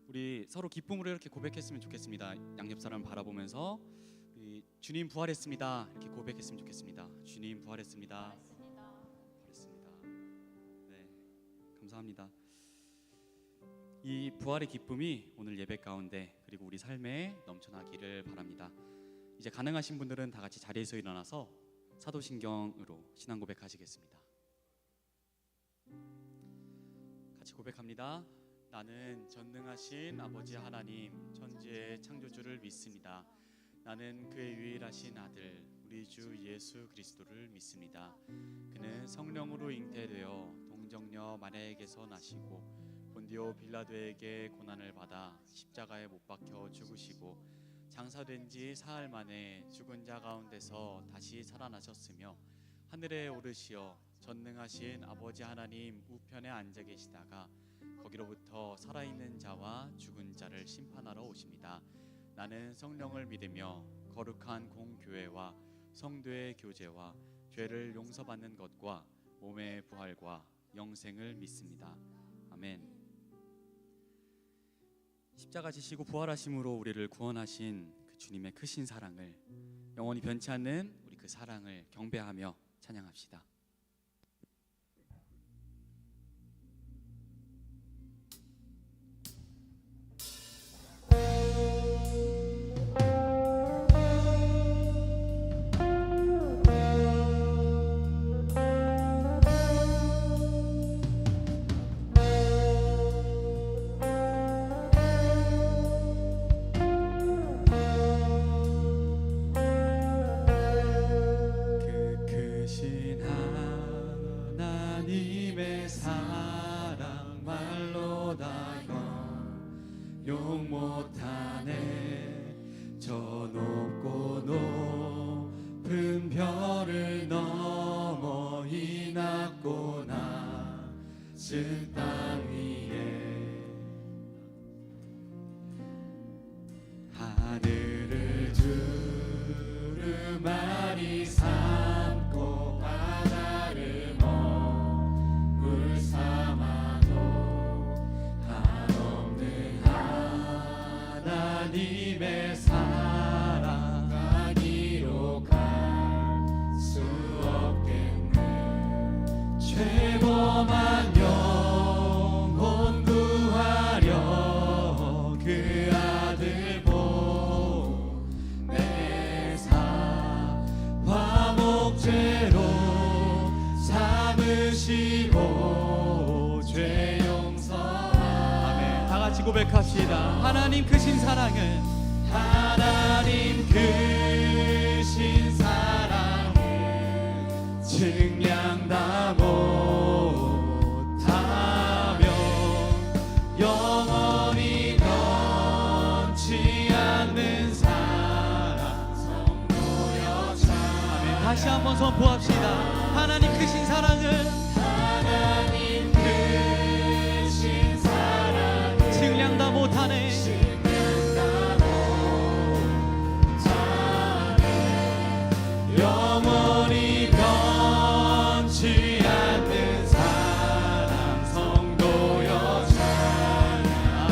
우리 서로 기쁨으로 이렇게 고백했으면 좋겠습니다. 양옆 사람 바라보면서 주님 부활했습니다 이렇게 고백했으면 좋겠습니다. 주님 부활했습니다. 부활했습니다. 네, 감사합니다. 이 부활의 기쁨이 오늘 예배 가운데 그리고 우리 삶에 넘쳐나기를 바랍니다. 이제 가능하신 분들은 다 같이 자리에서 일어나서 사도신경으로 신앙 고백하시겠습니다. 같이 고백합니다. 나는 전능하신 아버지 하나님 천지의 창조주를 믿습니다. 나는 그의 유일하신 아들 우리 주 예수 그리스도를 믿습니다. 그는 성령으로 잉태되어 동정녀 마리아에게서 나시고 본디오 빌라도에게 고난을 받아 십자가에 못 박혀 죽으시고 장사된 지 사흘 만에 죽은 자 가운데서 다시 살아나셨으며 하늘에 오르시어 전능하신 아버지 하나님 우편에 앉아 계시다가 거기로부터 살아있는 자와 죽은 자를 심판하러 오십니다. 나는 성령을 믿으며 거룩한 공교회와 성도의 교제와 죄를 용서받는 것과 몸의 부활과 영생을 믿습니다. 아멘. 십자가 지시고 부활하심으로 우리를 구원하신 그 주님의 크신 사랑을, 영원히 변치 않는 우리 그 사랑을 경배하며 찬양합시다. 용 못하네 저 높고 높은 별을 넘어 이 낮고 낮은 땅 위에 하늘을 두루마리 삼고 바다를 먹물 삼아도 한없는 하나님의 사랑 다 기록할 수 없겠네. 죄범한 영혼 구하려 그 아들 보내사 화목제로 삼으시고 죄 용서하네. 다 같이 고백합시다. 하나님 크신 사랑을, 하나님 크신 사랑을 증량 다 못하며 영원히 변치 않는 사랑 성도여 참. 아멘. 다시 한번 선포합시다. 하나님 크신 사랑을, 하나님 크신 사랑을 증량 다 못하네. 영원히 변치 않는 사랑 성도여 찬양.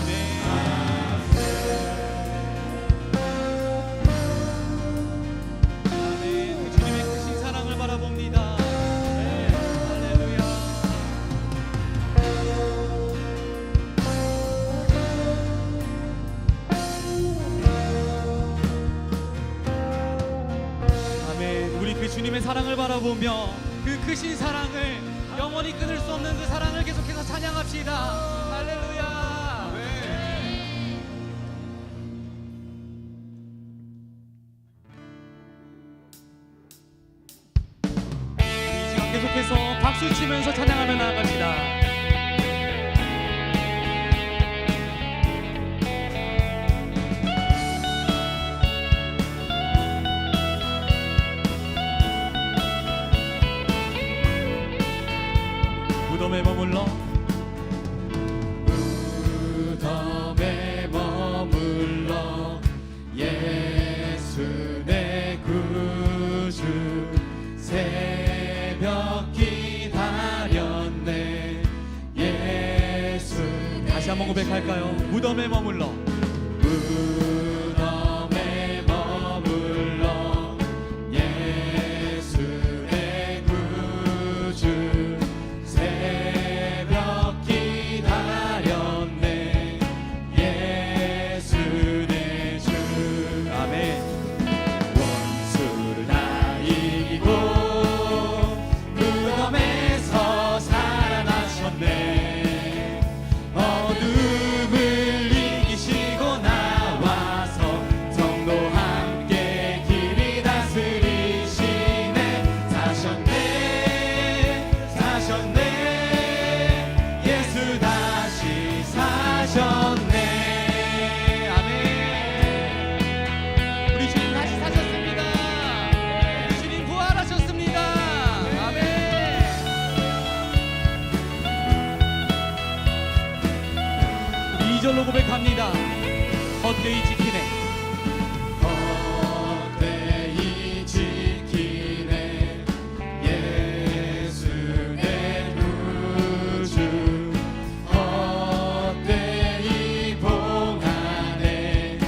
아멘. 주님의 크신 사랑을 바라봅니다. 네. 할렐루야. 아멘. 우리 그 주님의 사랑을 바라보며 그 크신 사랑을, 영원히 끊을 수 없는 그 사랑을 계속해서 찬양합시다. 할렐루야. 이 시간 계속해서 박수 치면서 찬양하며 나아갑니다. 무덤에 머물러 무덤에 머물러 예수 내 구주 새벽 기다렸네. 고백할까요? 무덤에 머물러 무덤에 머물러 예수 내 구주 새벽 기다렸네 예수 내 주 아멘. 원수를 다 이기고 무덤에서 살아나셨네 어둠을 이기시고 나와서 성도 함께 길이 다스리시네 사셨네 사셨네 예수 다시 사셨네 아멘 우리 주님 다시 사셨습니다. 주님 부활하셨습니다. 아멘. 2절로 고백합니다. 헛되이 지키네 헛되이 지키네 예수 내 구주 헛되이 봉하네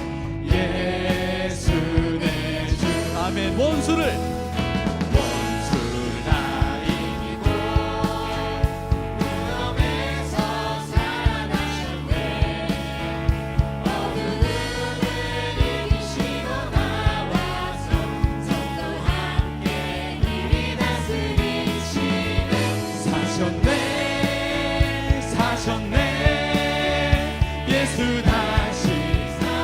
예수 내 주 아멘. 원수를 원수를 다 이기고 무덤에서 살아나셨네 어둠을 이기시고 나와서 성도 함께 길이 다스리시네 사셨네 사셨네 예수 다시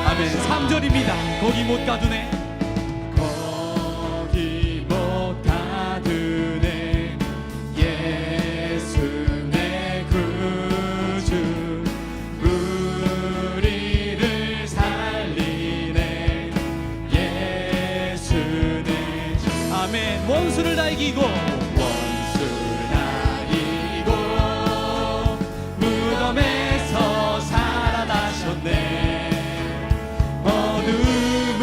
아멘. 3절입니다. 거기 못 가두네 거기 못 가두네 예수 내 구주 우리를 살리네 예수 내 주 아멘. 원수를 다 이기고 원수를 다 이기고 무덤에서 살아나셨네 어둠을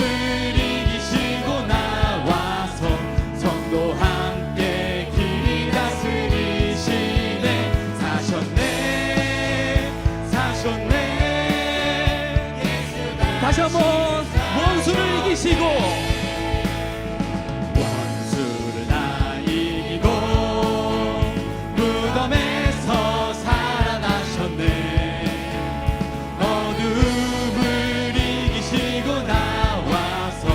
이기시고 나와서 성도 함께 길이 다스리시네 사셨네 사셨네 예수 다시 한번 원수를 이기시고 원수를 다 이기고 무덤에서 살아나셨네 어둠을 이기시고 나와서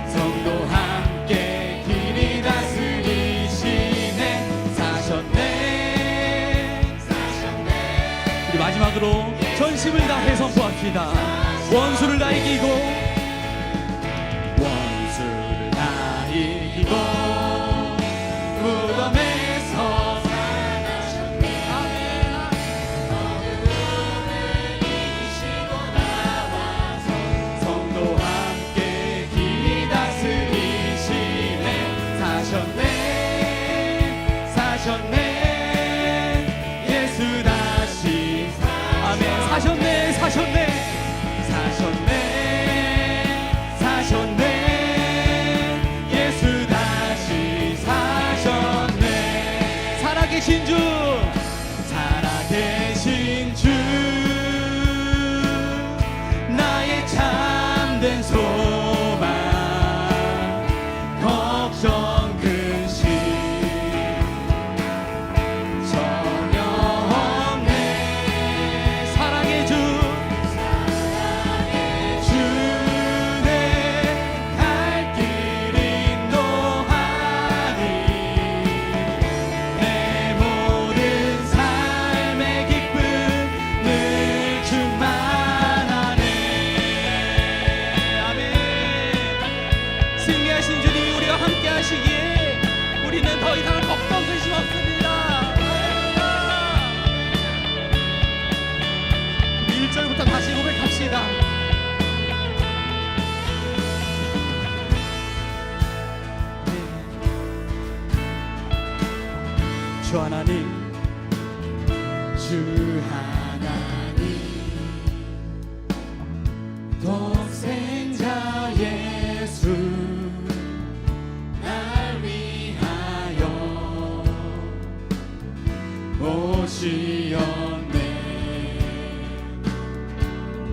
성도 함께 길이 다스리시네 사셨네 사셨네 우리 마지막으로 전심을 다해 선포합시다. 원수를 다 이기고 원수를 다 이기고 무덤에서 살아나셨네 어둠을 이기시고 나와서 성도 함께 길이 다스리시네 사셨네 사셨네 예수 다시 아멘. 사셨네 사셨네 사셨네 사셨네 예수 다시 사셨네 살아계신 주 살아계신 주 나의 참된 소망 걱정 근심 전혀 없네 사랑의 주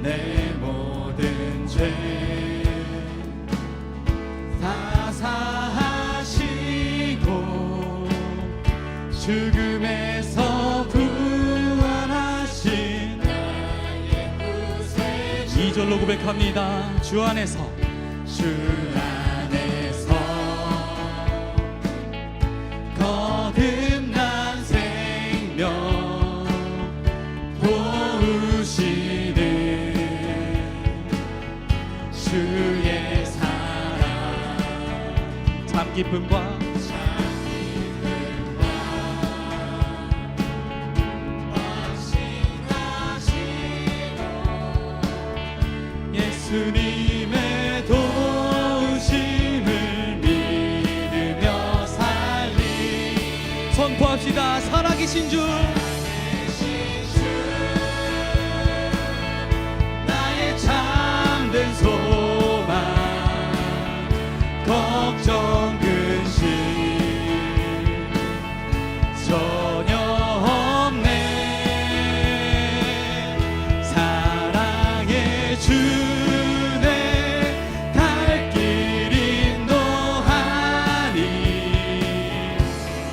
내 모든 죄 다 사하시고 죽음에서 부활하신 나의 구세주 2절로 고백합니다. 주 안에서 주 안에서 거듭난 생명 보우시는 주의 사랑 참 기쁨과 예수님의 도우심을 믿으며 살리 선포합시다. 살아계신 주 나의 참된 소망 걱정 근심 전혀 없네 사랑의 주네 갈 길 인도하니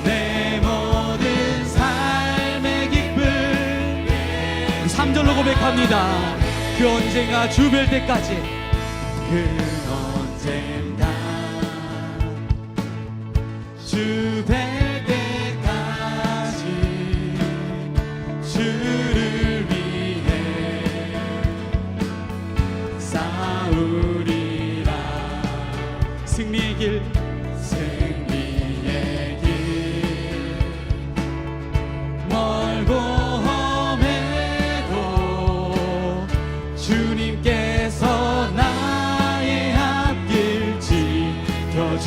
내 모든 삶의 기쁨 3절로 고백합니다. 그 언젠가 주 뵐 때까지 그 언젠가 주 뵐 때까지 주를 위해 싸우리라 승리의 길 승리의 길 멀고 험해도 주님께서 나의 앞길 지켜주시리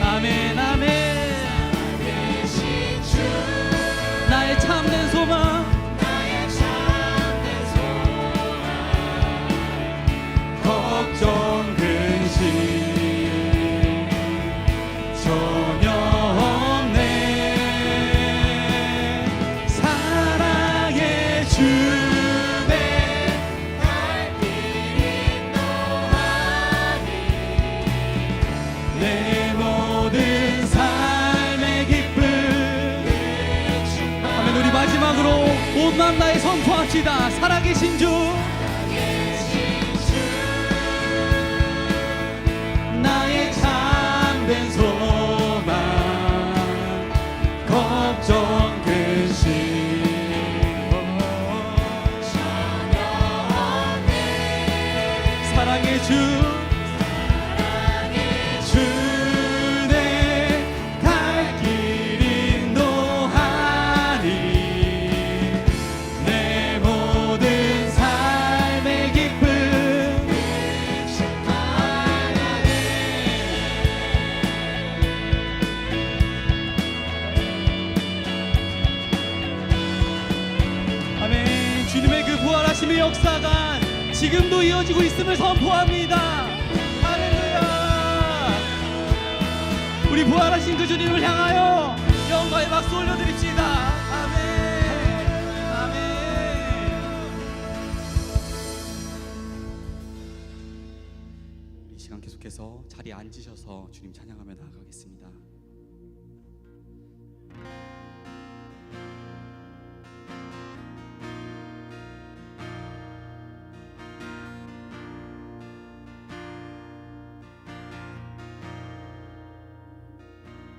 아멘 아멘. 계신 주 나의 참된 소망 나의 참된 소망 걱정 근심 전혀 없네 사랑의 주네 갈 길 인도하니 내 모든 삶의 기쁨 아멘. 우리 마지막으로 온 마음 다해 선포합시다. 살아계신 주 나의 참된 소망 걱정 근심 전혀 없네 사랑의 주 주내 갈 길 인도하니 내 모든 삶의 기쁨 아멘. 주님의 그 부활하심의 역사가 지금도 이어지고 있음을 선포합니다. 할렐루야. 우리 부활하신 그 주님을 향하여 영광의 박수 올려드립시다. 아멘 아멘. 이 시간 계속해서 자리에 앉으셔서 주님 찬양하며 나아가겠습니다.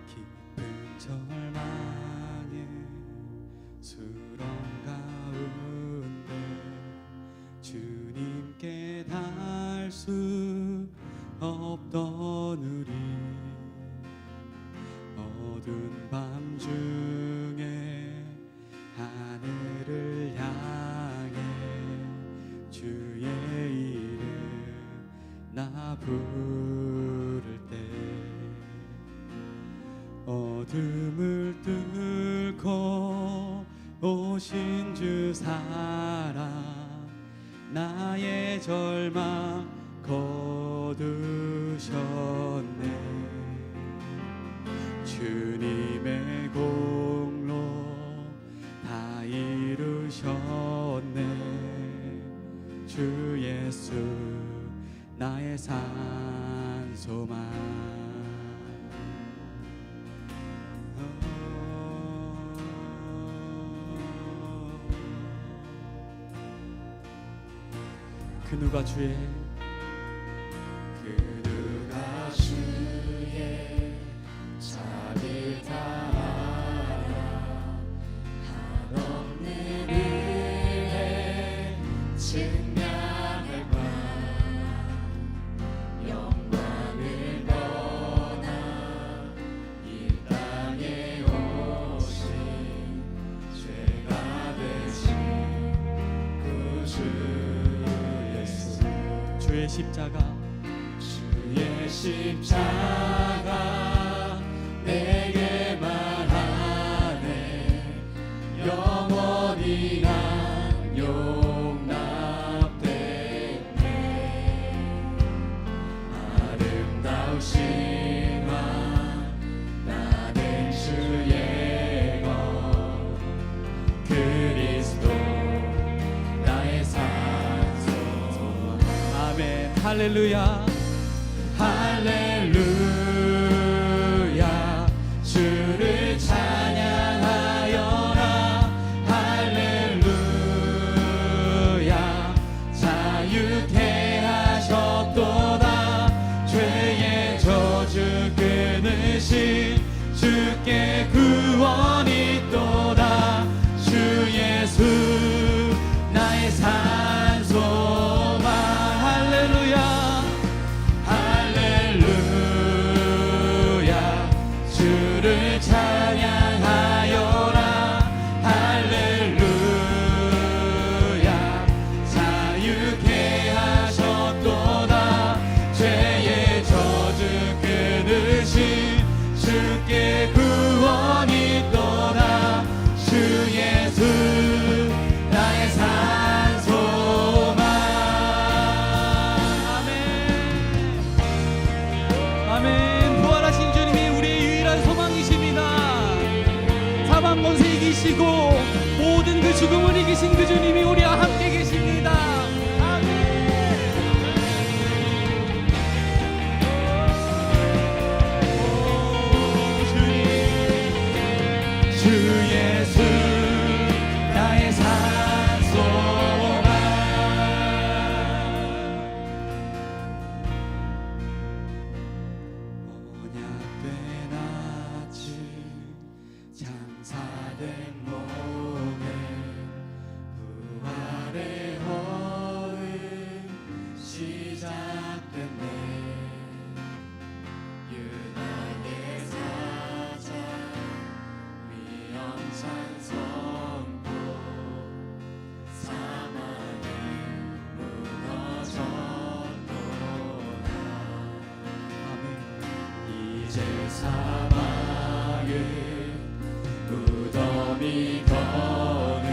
깊은 절망의 수렁 가운데 주님께 닿을 수 없던 우리 어두운 밤 중에 하늘을 향해 주의 이름 나 부를 때 어둠을 뚫고 오신 주 사랑 나의 절망 거두셨네 주님의 공로 다 이루셨네 없네. 주 예수 나의 산 소망. 그 누가 주의 자비를 따라 한없는 은혜 증명할 바 영광을 떠나 이 땅에 오신 죄가 되신 구주 예수. 주의 십자가 주의 십자가 내게 말하네. 영원히 난 용납됐네. 아름다우신 왕 나는 주의 것 그리스도 나의 산소. 아멘. 할렐루야 할렐루야 주를 찬양하여라. 할렐루야 자유케 하셨도다. 죄의 저주 끊으신 주께 구원이 있도다. 주 예수 나의 산 소망. 할렐루야 주를 찬양하여라. 할렐루야 자유케 하셨도다. 죄의 저주 끊으신 주께 구원이 있도다. 주 예수 나의 산 소망. 아멘. 아멘. 부활하신 주님이 우리의 유일한 소망이십니다. 사망 권세 이기시고 모든 그 죽음을 이기신 그 주님이 우리와 함께 계십니다. 아멘. 주 예수 나의 산 소망. 언약된 아침 장사된 몸에 부활의 허은 시작됐네. 유다의 사자 위엄찬 선포. 사망이 무너졌도다. 아멘. 이제 사망은 무덤이 더는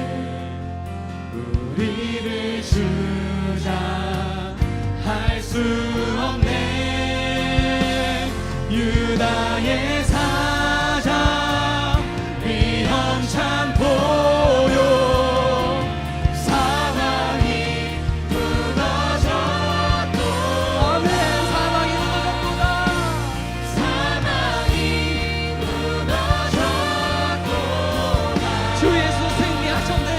우리를 주장할 수 없네. 유다의 사자 위험찬 보요. 사망이 무너졌도다. 아멘. 사망이 무너졌도다. 사망이 무너졌도다. 주 예수 승리하셨네.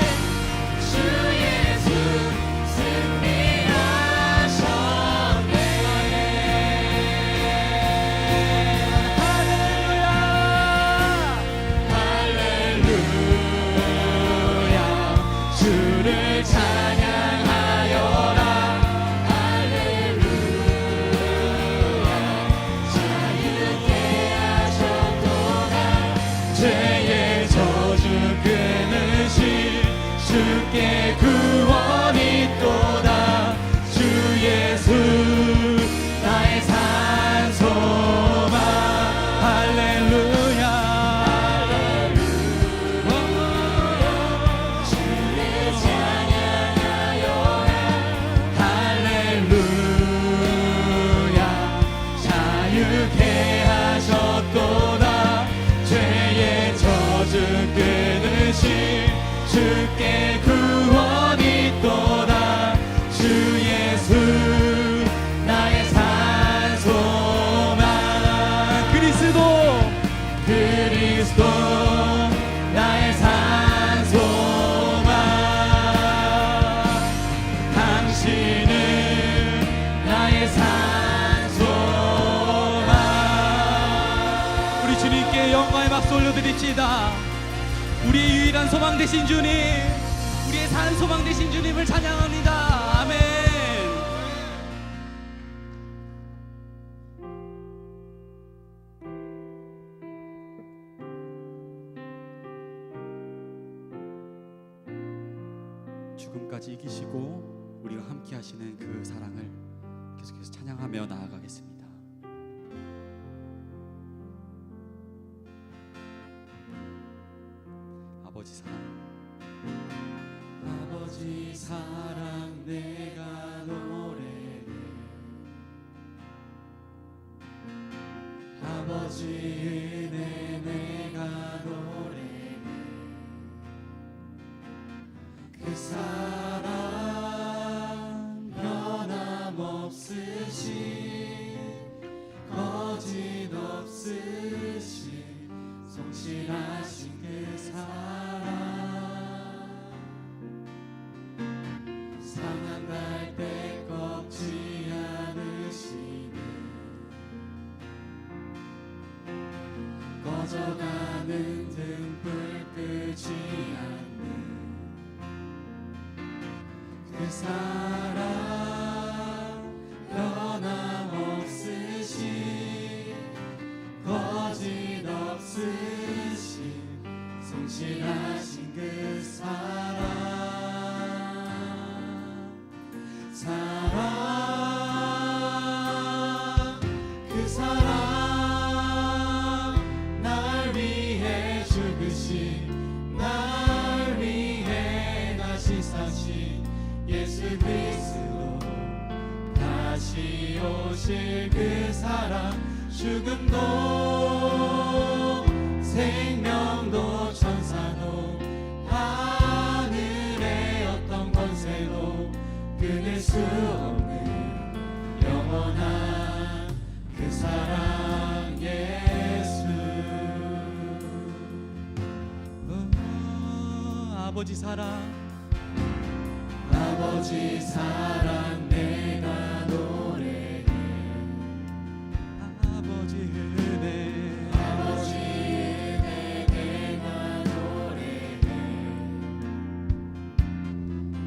주 예수 승리하셨네. 할렐루야. 할렐루야 주를 찬양하여라. 할렐루야 자유케 하셨도다. 죄의 저주 끊으신 주께 구원이 있도다. 주 예수 나의 산 소망. 할렐루야. 주를 찬양하여라. 할렐루야 자유케 하셨도다. 죄의 저주 끊으신 주께 구원 올립시다. 우리의 유일한 소망 되신 주님, 우리의 산 소망 되신 주님을 찬양합니다. 아멘. 죽음까지 이기시고 우리와 함께 하시는 그 사랑을 계속해서 찬양하며 나아가겠습니다. 아버지 사랑, 아버지 사랑 내가 노래해. 아버지 은혜 내가 노래해. 그 사랑 변함없으신 거짓 없으신 성실하신 그 사랑 상한 갈 때 꺾지 않으시는 꺼져가는 등불 끄지 않는 그 사랑 변함없으신 거짓 없으신 성실하신 그 사랑 그 사랑 날 위해 죽으신 날 위해 다시 사신 예수 그리스도 다시 오실 그 사랑 죽음도 생명도 천사도 하늘의 어떤 권세도 끊을 수 없는 영원한 그 사랑 예수 아버지 사랑, 아버지 사랑 내가 노래해. 아버지 은혜, 아버지 은혜 내가 노래해.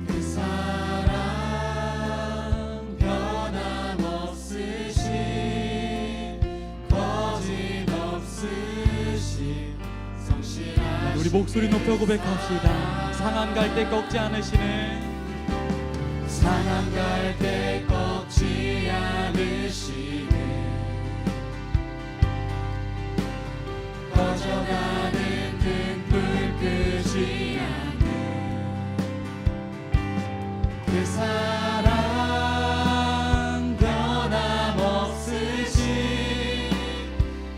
그 사랑 변함없으신 거짓 없으신 성실하신 우리 목소리 높여 고백합시다. 상한 갈 때 꺾지 않으시는 상한 갈 때 꺾지 않으시는 꺼져가는 등불 끄지 않는 그 사랑 변함없으신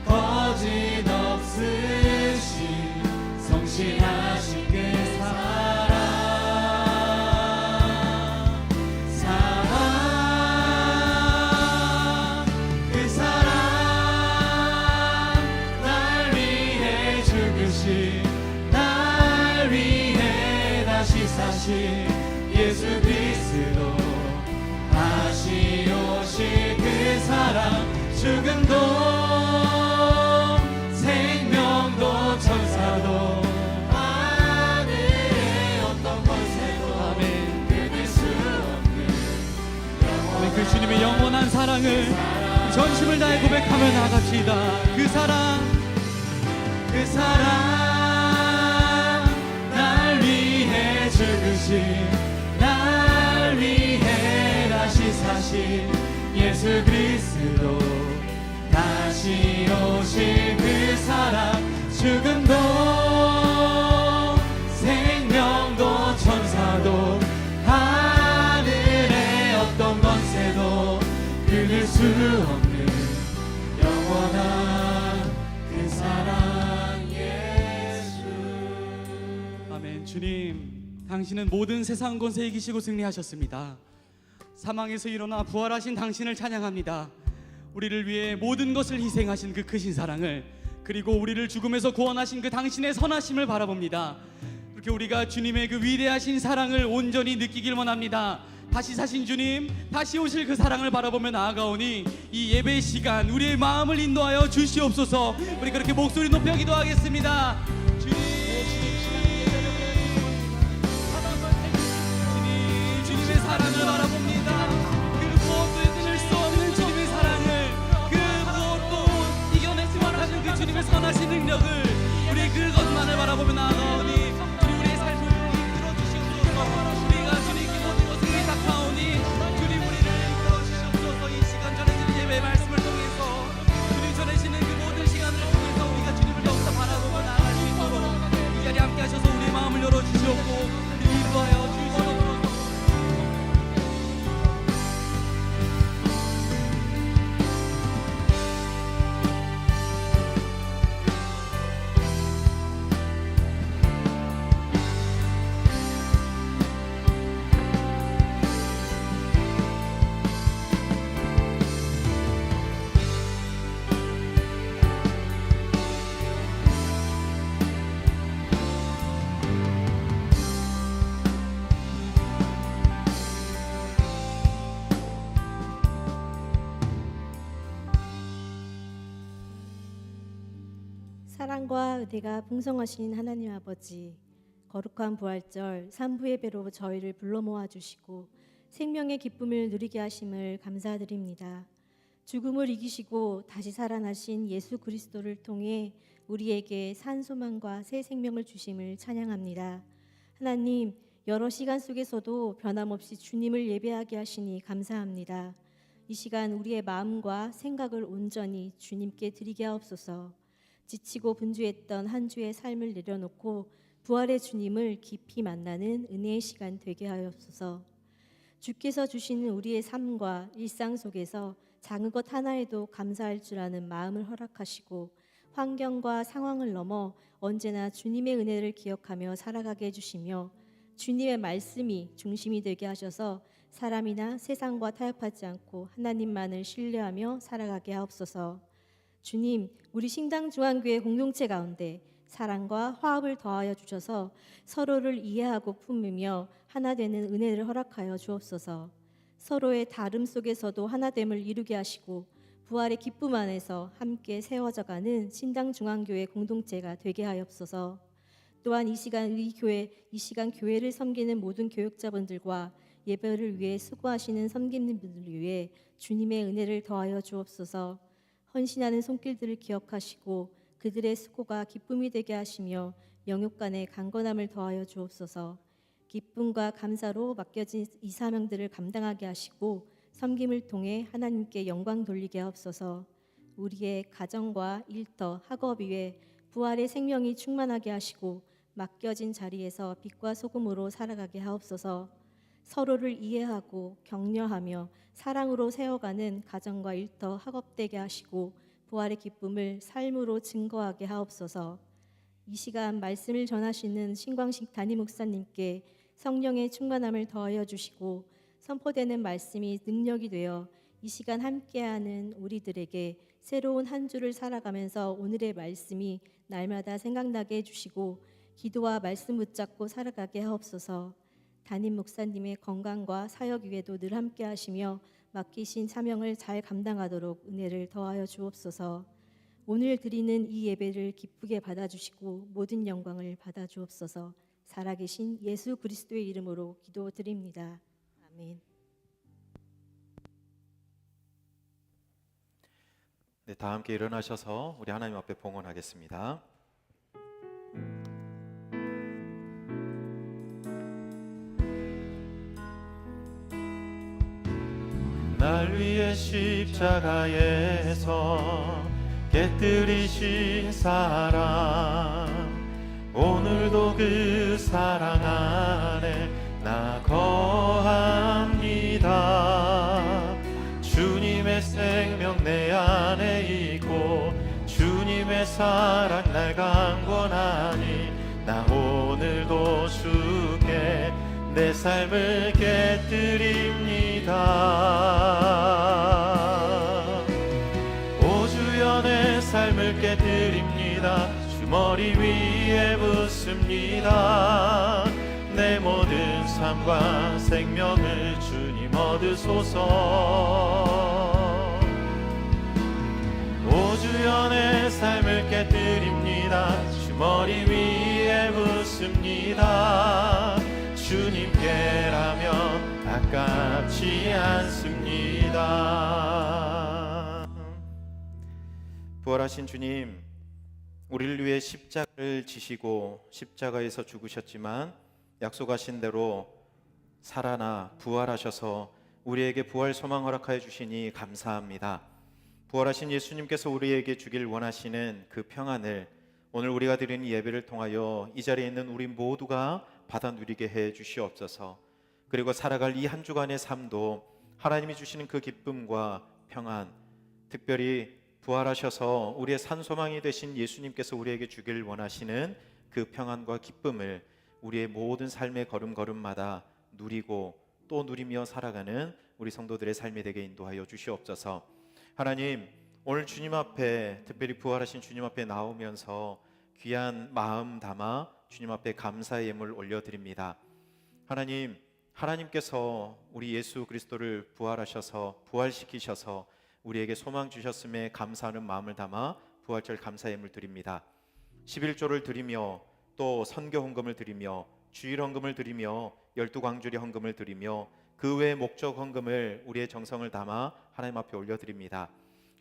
거짓 없으신 성실하신 그 날 위해 다시 사신 예수 그리스도 다시 오실 그 사랑 죽음도 생명도 천사도 하늘의 어떤 권세도 아멘. 끊을 수 없는 아멘. 그 주님의 영원한 사랑을 전심을 다해 고백하며 나갑시다. 그 사랑 날 위해 죽으신 날 위해 다시 사신 예수 그리스도 다시 오실 그 사랑 죽음도 생명도 천사도 하늘의 어떤 권세도 끊을 수 없는 영원한 그 사랑 예수. 아멘. 주님, 당신은 모든 세상 권세 이기시고 승리하셨습니다. 사망에서 일어나 부활하신 당신을 찬양합니다. 우리를 위해 모든 것을 희생하신 그 크신 사랑을, 그리고 우리를 죽음에서 구원하신 그 당신의 선하심을 바라봅니다. 그렇게 우리가 주님의 그 위대하신 사랑을 온전히 느끼길 원합니다. 다시 사신 주님, 다시 오실 그 사랑을 바라보며 나아가오니 이 예배 시간 우리의 마음을 인도하여 주시옵소서. 우리 그렇게 목소리 높여 기도하겠습니다. 주님의 사랑을 바라봅니다. 그 무엇도 끊을 수 없는 주님의 사랑을, 그 무엇도 이겨내지 못하는 그 주님의 선하신 능력을, 우리 그것만을 바라보며 나아가오니 주님 우리의 삶을 이끌어 주시옵소서. 우리가 주님께 모든 것을 의탁하오니 주님 우리를 이끌어 주시옵소서. 이 시간 전해지는 예배 말씀을 통해서 주님 전해지는 그 모든 시간을 통해서 우리가 주님을 더욱더 바라보고 나아갈 수 있도록 이 자리에 함께 하셔서 우리의 마음을 열어주시옵고 인도하여 주시옵소서. 사랑과 은혜가 풍성하신 하나님 아버지, 거룩한 부활절 3부 예배로 저희를 불러 모아주시고 생명의 기쁨을 누리게 하심을 감사드립니다. 죽음을 이기시고 다시 살아나신 예수 그리스도를 통해 우리에게 산 소망과 새 생명을 주심을 찬양합니다. 하나님, 여러 시간 속에서도 변함없이 주님을 예배하게 하시니 감사합니다. 이 시간 우리의 마음과 생각을 온전히 주님께 드리게 하옵소서. 지치고 분주했던 한 주의 삶을 내려놓고 부활의 주님을 깊이 만나는 은혜의 시간 되게 하옵소서. 주께서 주시는 우리의 삶과 일상 속에서 작은 것 하나에도 감사할 줄 아는 마음을 허락하시고 환경과 상황을 넘어 언제나 주님의 은혜를 기억하며 살아가게 해주시며 주님의 말씀이 중심이 되게 하셔서 사람이나 세상과 타협하지 않고 하나님만을 신뢰하며 살아가게 하옵소서. 주님, 우리 신당중앙교회 공동체 가운데 사랑과 화합을 더하여 주셔서 서로를 이해하고 품으며 하나 되는 은혜를 허락하여 주옵소서. 서로의 다름 속에서도 하나됨을 이루게 하시고 부활의 기쁨 안에서 함께 세워져가는 신당중앙교회 공동체가 되게 하옵소서. 또한 이 시간 교회를 섬기는 모든 교육자분들과 예배를 위해 수고하시는 섬기는 분들을 위해 주님의 은혜를 더하여 주옵소서. 헌신하는 손길들을 기억하시고 그들의 수고가 기쁨이 되게 하시며 영육 간의 강건함을 더하여 주옵소서. 기쁨과 감사로 맡겨진 이 사명들을 감당하게 하시고 섬김을 통해 하나님께 영광 돌리게 하옵소서. 우리의 가정과 일터, 학업 위에 부활의 생명이 충만하게 하시고 맡겨진 자리에서 빛과 소금으로 살아가게 하옵소서. 서로를 이해하고 격려하며 사랑으로 세워가는 가정과 일터, 학업 되게 하시고 부활의 기쁨을 삶으로 증거하게 하옵소서. 이 시간 말씀을 전하시는 신광식 담임 목사님께 성령의 충만함을 더하여 주시고 선포되는 말씀이 능력이 되어 이 시간 함께하는 우리들에게 새로운 한 주를 살아가면서 오늘의 말씀이 날마다 생각나게 해주시고 기도와 말씀 붙잡고 살아가게 하옵소서. 담임 목사님의 건강과 사역 위에도 늘 함께 하시며 맡기신 사명을 잘 감당하도록 은혜를 더하여 주옵소서. 오늘 드리는 이 예배를 기쁘게 받아주시고 모든 영광을 받아주옵소서. 살아계신 예수 그리스도의 이름으로 기도드립니다. 아멘. 네, 다 함께 일어나셔서 우리 하나님 앞에 봉헌하겠습니다. 날 위해 십자가에서 깨뜨리신 사랑, 오늘도 그 사랑 안에 나 거합니다. 주님의 생명 내 안에 있고 주님의 사랑 날 강권하니 나 오늘도 주께 내 삶을 깨뜨립니다. 오 주여 내 삶을 깨뜨립니다. 주 머리 위에 붓습니다. 내 모든 삶 삶과 생명을 주님 얻으소서. 오주연의 삶을 깨뜨립니다. 주 머리 위에 묻습니다. 주님께라면 아깝지 않습니다. 부활하신 주님, 우리를 위해 십자가를 지시고 십자가에서 죽으셨지만 약속하신 대로 살아나 부활하셔서 우리에게 부활 소망 허락하여 주시니 감사합니다. 부활하신 예수님께서 우리에게 주길 원하시는 그 평안을 오늘 우리가 드리는 예배를 통하여 이 자리에 있는 우리 모두가 받아 누리게 해 주시옵소서. 그리고 살아갈 이 한 주간의 삶도 하나님이 주시는 그 기쁨과 평안, 특별히 부활하셔서 우리의 산소망이 되신 예수님께서 우리에게 주길 원하시는 그 평안과 기쁨을 우리의 모든 삶의 걸음걸음마다 누리고 또 누리며 살아가는 우리 성도들의 삶이 되게 인도하여 주시옵소서. 하나님, 오늘 주님 앞에, 특별히 부활하신 주님 앞에 나오면서 귀한 마음 담아 주님 앞에 감사의 예물 올려드립니다. 하나님, 하나님께서 우리 예수 그리스도를 부활하셔서 부활시키셔서 우리에게 소망 주셨음에 감사하는 마음을 담아 부활절 감사 예물 드립니다. 11조를 드리며 또 선교 헌금을 드리며 주일 헌금을 드리며 12광주리 헌금을 드리며 그 외의 목적 헌금을 우리의 정성을 담아 하나님 앞에 올려드립니다.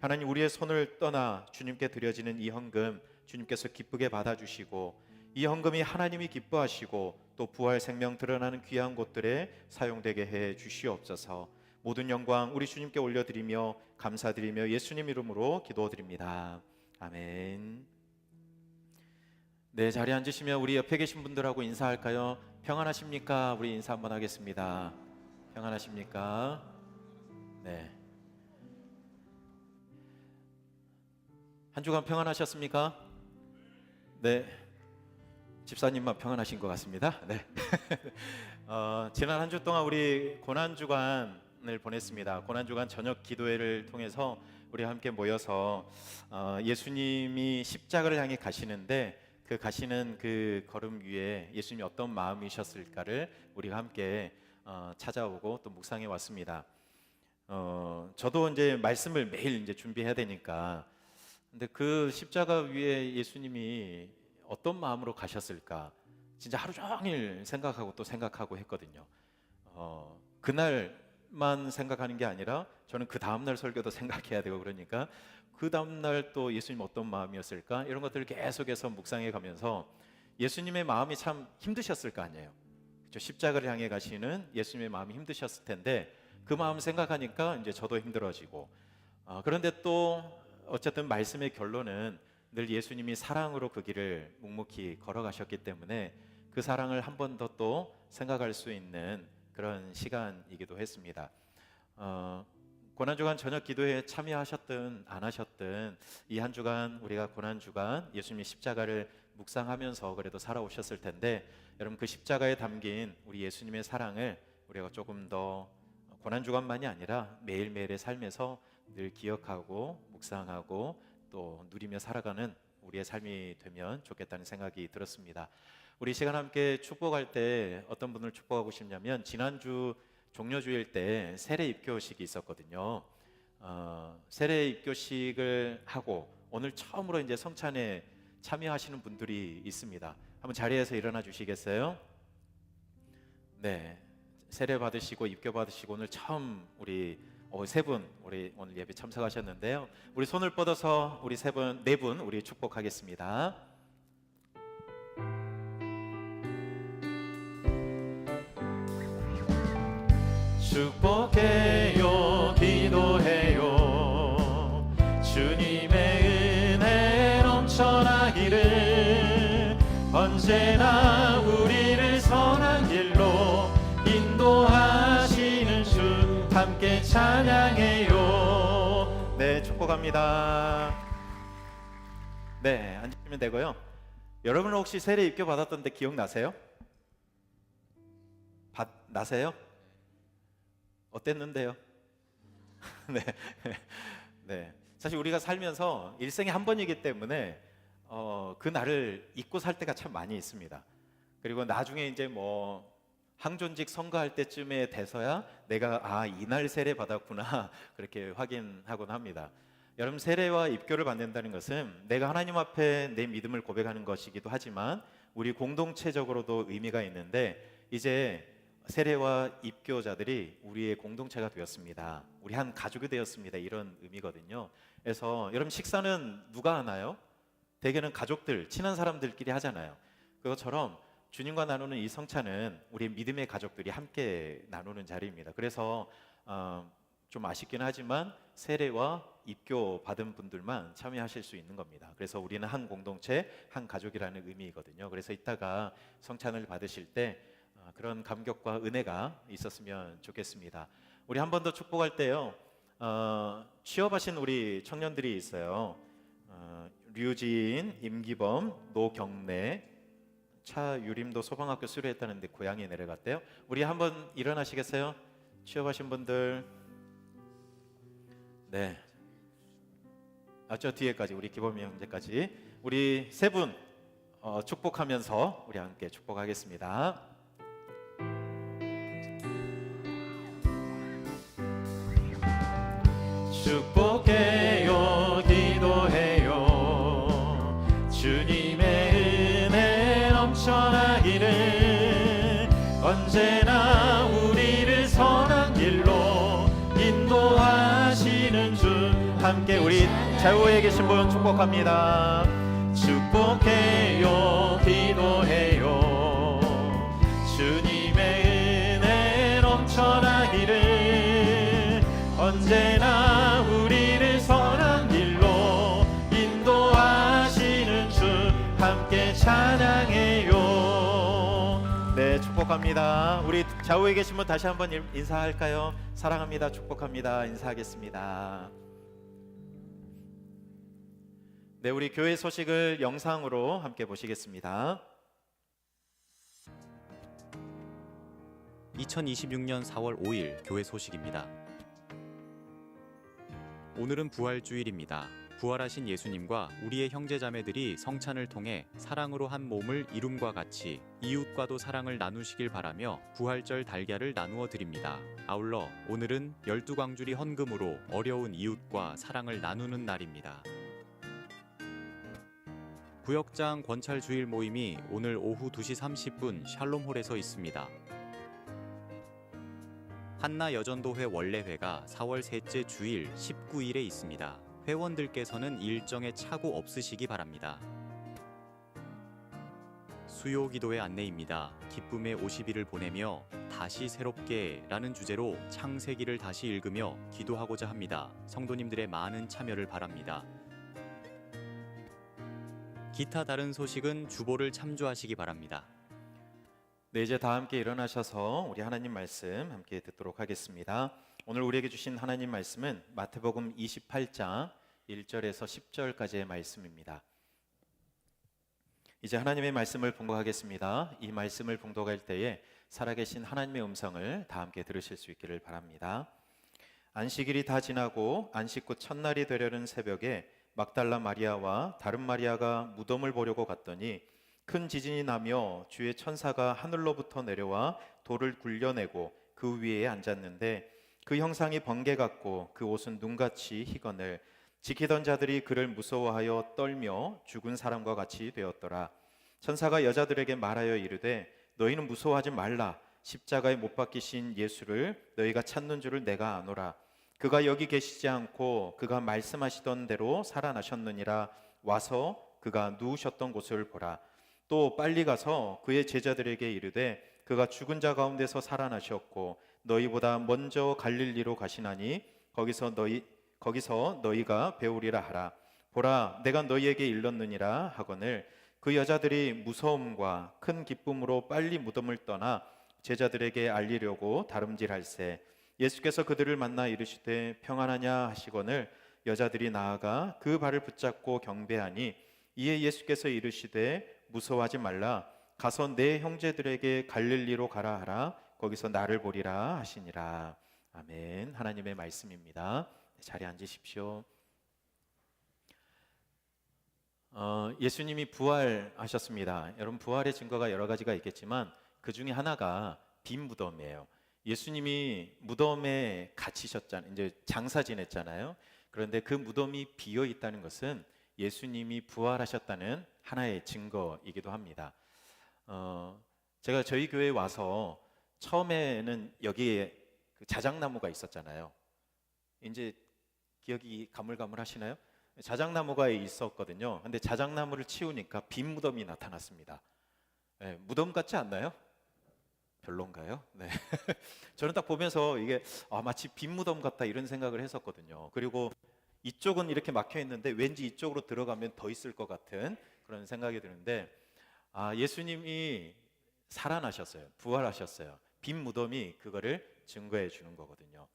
하나님, 우리의 손을 떠나 주님께 드려지는 이 헌금 주님께서 기쁘게 받아주시고 이 헌금이 하나님이 기뻐하시고 또 부활 생명 드러나는 귀한 곳들에 사용되게 해 주시옵소서. 모든 영광 우리 주님께 올려드리며 감사드리며 예수님 이름으로 기도드립니다. 아멘. 네, 자리에 앉으시면 우리 옆에 계신 분들하고 인사할까요? 평안하십니까? 우리 인사 한번 하겠습니다. 평안하십니까? 네. 한 주간 평안하셨습니까? 네. 집사님만 평안하신 것 같습니다. 네. 지난 한 주 동안 우리 고난주간을 보냈습니다. 고난주간 저녁 기도회를 통해서 우리 함께 모여서 예수님이 십자가를 향해 가시는데 그 가시는 그 걸음 위에 예수님이 어떤 마음이셨을까를 우리가 함께 찾아오고 또 묵상해 왔습니다. 저도 이제 말씀을 매일 이제 준비해야 되니까, 근데 그 십자가 위에 예수님이 어떤 마음으로 가셨을까 진짜 하루 종일 생각하고 또 생각하고 했거든요. 그날만 생각하는 게 아니라 저는 그 다음날 설교도 생각해야 되고, 그러니까 그 다음날 또 예수님 어떤 마음이었을까 이런 것들을 계속해서 묵상해 가면서 예수님의 마음이 참 힘드셨을 거 아니에요. 그렇죠? 십자가를 향해 가시는 예수님의 마음이 힘드셨을 텐데 그 마음 생각하니까 이제 저도 힘들어지고, 그런데 또 어쨌든 말씀의 결론은 늘 예수님이 사랑으로 그 길을 묵묵히 걸어가셨기 때문에 그 사랑을 한 번 더 또 생각할 수 있는 그런 시간이기도 했습니다. 고난주간 저녁 기도에 참여하셨든 안 하셨든 이 한 주간 우리가 고난주간 예수님이 십자가를 묵상하면서 그래도 살아오셨을 텐데, 여러분 그 십자가에 담긴 우리 예수님의 사랑을 우리가 조금 더 고난주간만이 아니라 매일매일의 삶에서 늘 기억하고 묵상하고 또 누리며 살아가는 우리의 삶이 되면 좋겠다는 생각이 들었습니다. 우리 시간 함께 축복할 때 어떤 분을 축복하고 싶냐면, 지난주 종료주일 때 세례 입교식이 있었거든요. 세례 입교식을 하고 오늘 처음으로 이제 성찬에 참여하시는 분들이 있습니다. 한번 자리에서 일어나 주시겠어요? 네, 세례 받으시고 입교 받으시고 오늘 처음 우리 세 분 우리 오늘 예배 참석하셨는데요. 우리 손을 뻗어서 우리 네 분 우리 축복하겠습니다. 축복해요, 기도해요. 주님의 은혜 넘쳐나기를, 언제나 우리를 선한 길로 인도하시는 주 함께 찬양해요. 네, 축복합니다. 네, 앉으시면 되고요. 여러분 혹시 세례 입교 받았던데 기억나세요? 나세요? 어땠는데요? 네. 네. 사실 우리가 살면서 일생에 한 번이기 때문에 그 날을 잊고 살 때가 참 많이 있습니다. 그리고 나중에 이제 뭐 항존직 선거할 때쯤에 돼서야 내가 이날 세례 받았구나 그렇게 확인하곤 합니다. 여러분, 세례와 입교를 받는다는 것은 내가 하나님 앞에 내 믿음을 고백하는 것이기도 하지만 우리 공동체적으로도 의미가 있는데, 이제 세례와 입교자들이 우리의 공동체가 되었습니다. 우리 한 가족이 되었습니다. 이런 의미거든요. 그래서 여러분, 식사는 누가 하나요? 대개는 가족들, 친한 사람들끼리 하잖아요. 그것처럼 주님과 나누는 이 성찬은 우리 믿음의 가족들이 함께 나누는 자리입니다. 그래서 좀 아쉽긴 하지만 세례와 입교 받은 분들만 참여하실 수 있는 겁니다. 그래서 우리는 한 공동체, 한 가족이라는 의미이거든요. 그래서 이따가 성찬을 받으실 때 그런 감격과 은혜가 있었으면 좋겠습니다. 우리 한 번 더 축복할 때요, 취업하신 우리 청년들이 있어요. 류지인, 임기범, 노경래, 차유림도 소방학교 수료했다는데 고향에 내려갔대요. 우리 한번 일어나시겠어요? 취업하신 분들. 네. 저 뒤에까지, 우리 기범이 형제까지, 우리 세 분 축복하면서 우리 함께 축복하겠습니다. 축복해요, 기도해요. 주님의 은혜 넘쳐나기를, 언제나 우리를 선한 길로 인도하시는 주. 함께 우리 좌우에 계신 분 축복합니다. 축복해요, 기도해요. 주님의 은혜 넘쳐나기를, 언제나 우리를 선한 길로 인도하시는 주. 함께 찬양해요. 네, 축복합니다. 우리 좌우에 계신 분 다시 한번 인사할까요? 사랑합니다, 축복합니다, 인사하겠습니다. 네, 우리 교회 소식을 영상으로 함께 보시겠습니다. 2026년 4월 5일 교회 소식입니다. 오늘은 부활주일입니다. 부활하신 예수님과 우리의 형제자매들이 성찬을 통해 사랑으로 한 몸을 이룸과 같이 이웃과도 사랑을 나누시길 바라며 부활절 달걀을 나누어 드립니다. 아울러 오늘은 12광주리 헌금으로 어려운 이웃과 사랑을 나누는 날입니다. 구역장 권찰 주일 모임이 오늘 오후 2시 30분 샬롬홀에서 있습니다. 한나 여전도회 원래회가 4월 셋째 주일 19일에 있습니다. 회원들께서는 일정에 착오 없으시기 바랍니다. 수요 기도의 안내입니다. 기쁨의 50일을 보내며 다시 새롭게 라는 주제로 창세기를 다시 읽으며 기도하고자 합니다. 성도님들의 많은 참여를 바랍니다. 기타 다른 소식은 주보를 참조하시기 바랍니다. 네, 이제 다 함께 일어나셔서 우리 하나님 말씀 함께 듣도록 하겠습니다. 오늘 우리에게 주신 하나님 말씀은 마태복음 28장 1절에서 10절까지의 말씀입니다. 이제 하나님의 말씀을 봉독하겠습니다. 이 말씀을 봉독할 때에 살아계신 하나님의 음성을 다 함께 들으실 수 있기를 바랍니다. 안식일이 다 지나고 안식 후 첫날이 되려는 새벽에 막달라 마리아와 다른 마리아가 무덤을 보려고 갔더니 큰 지진이 나며 주의 천사가 하늘로부터 내려와 돌을 굴려내고 그 위에 앉았는데 그 형상이 번개 같고 그 옷은 눈같이 희거늘 지키던 자들이 그를 무서워하여 떨며 죽은 사람과 같이 되었더라. 천사가 여자들에게 말하여 이르되 너희는 무서워하지 말라. 십자가에 못 박히신 예수를 너희가 찾는 줄을 내가 아노라. 그가 여기 계시지 않고 그가 말씀하시던 대로 살아나셨느니라. 와서 그가 누우셨던 곳을 보라. 또 빨리 가서 그의 제자들에게 이르되 그가 죽은 자 가운데서 살아나셨고 너희보다 먼저 갈릴리로 가시나니 거기서 너희가 배우리라 하라. 보라, 내가 너희에게 일렀느니라 하거늘 그 여자들이 무서움과 큰 기쁨으로 빨리 무덤을 떠나 제자들에게 알리려고 다름질할세. 예수께서 그들을 만나 이르시되 평안하냐 하시거늘 여자들이 나아가 그 발을 붙잡고 경배하니 이에 예수께서 이르시되 무서워하지 말라. 가서 내 형제들에게 갈릴리로 가라 하라. 거기서 나를 보리라 하시니라. 아멘. 하나님의 말씀입니다. 자리에 앉으십시오. 예수님이 부활하셨습니다. 여러분, 부활의 증거가 여러 가지가 있겠지만 그 중에 하나가 빈 무덤이에요. 예수님이 무덤에 갇히셨잖아요. 이제 장사 지냈잖아요. 그런데 그 무덤이 비어 있다는 것은 예수님이 부활하셨다는 하나의 증거이기도 합니다. 제가 저희 교회에 와서 처음에는 여기에 그 자작나무가 있었잖아요. 이제 기억이 가물가물하시나요? 자작나무가 있었거든요. 근데 자작나무를 치우니까 빈 무덤이 나타났습니다. 네, 무덤 같지 않나요? 별론가요? 네. 저는 딱 보면서 이게 마치 빈 무덤 같다 이런 생각을 했었거든요. 그리고 이쪽은 이렇게 막혀 있는데 왠지 이쪽으로 들어가면 더 있을 것 같은 그런 생각이 드는데 예수님이 살아나셨어요. 부활하셨어요. 빈 무덤이 그거를 증거해 주는 거거든요.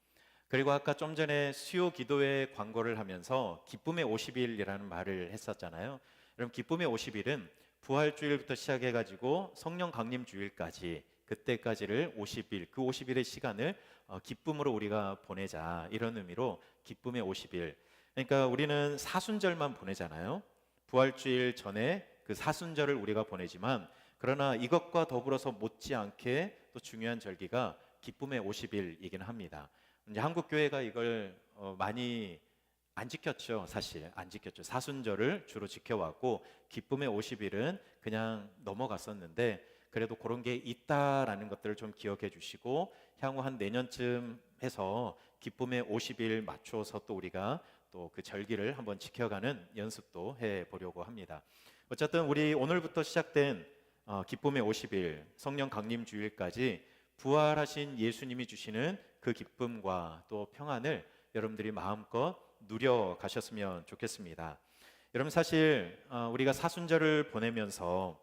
그리고 아까 좀 전에 수요 기도회 광고를 하면서 기쁨의 50일이라는 말을 했었잖아요. 여러분 기쁨의 50일은 부활주일부터 시작해 가지고 성령 강림 주일까지 그때까지를 50일, 그 50일의 시간을 기쁨으로 우리가 보내자 이런 의미로 기쁨의 50일. 그러니까 우리는 사순절만 보내잖아요. 부활주일 전에 그 사순절을 우리가 보내지만 그러나 이것과 더불어서 못지않게 또 중요한 절기가 기쁨의 50일이긴 합니다. 이제 한국 교회가 이걸 많이 안 지켰죠. 사실 안 지켰죠. 사순절을 주로 지켜왔고 기쁨의 50일은 그냥 넘어갔었는데 그래도 그런 게 있다라는 것들을 좀 기억해 주시고 향후 한 내년쯤 해서 기쁨의 50일 맞춰서 또 우리가 또 그 절기를 한번 지켜가는 연습도 해 보려고 합니다. 어쨌든 우리 오늘부터 시작된 기쁨의 50일 성령 강림 주일까지 부활하신 예수님이 주시는 그 기쁨과 또 평안을 여러분들이 마음껏 누려 가셨으면 좋겠습니다. 여러분 사실 우리가 사순절을 보내면서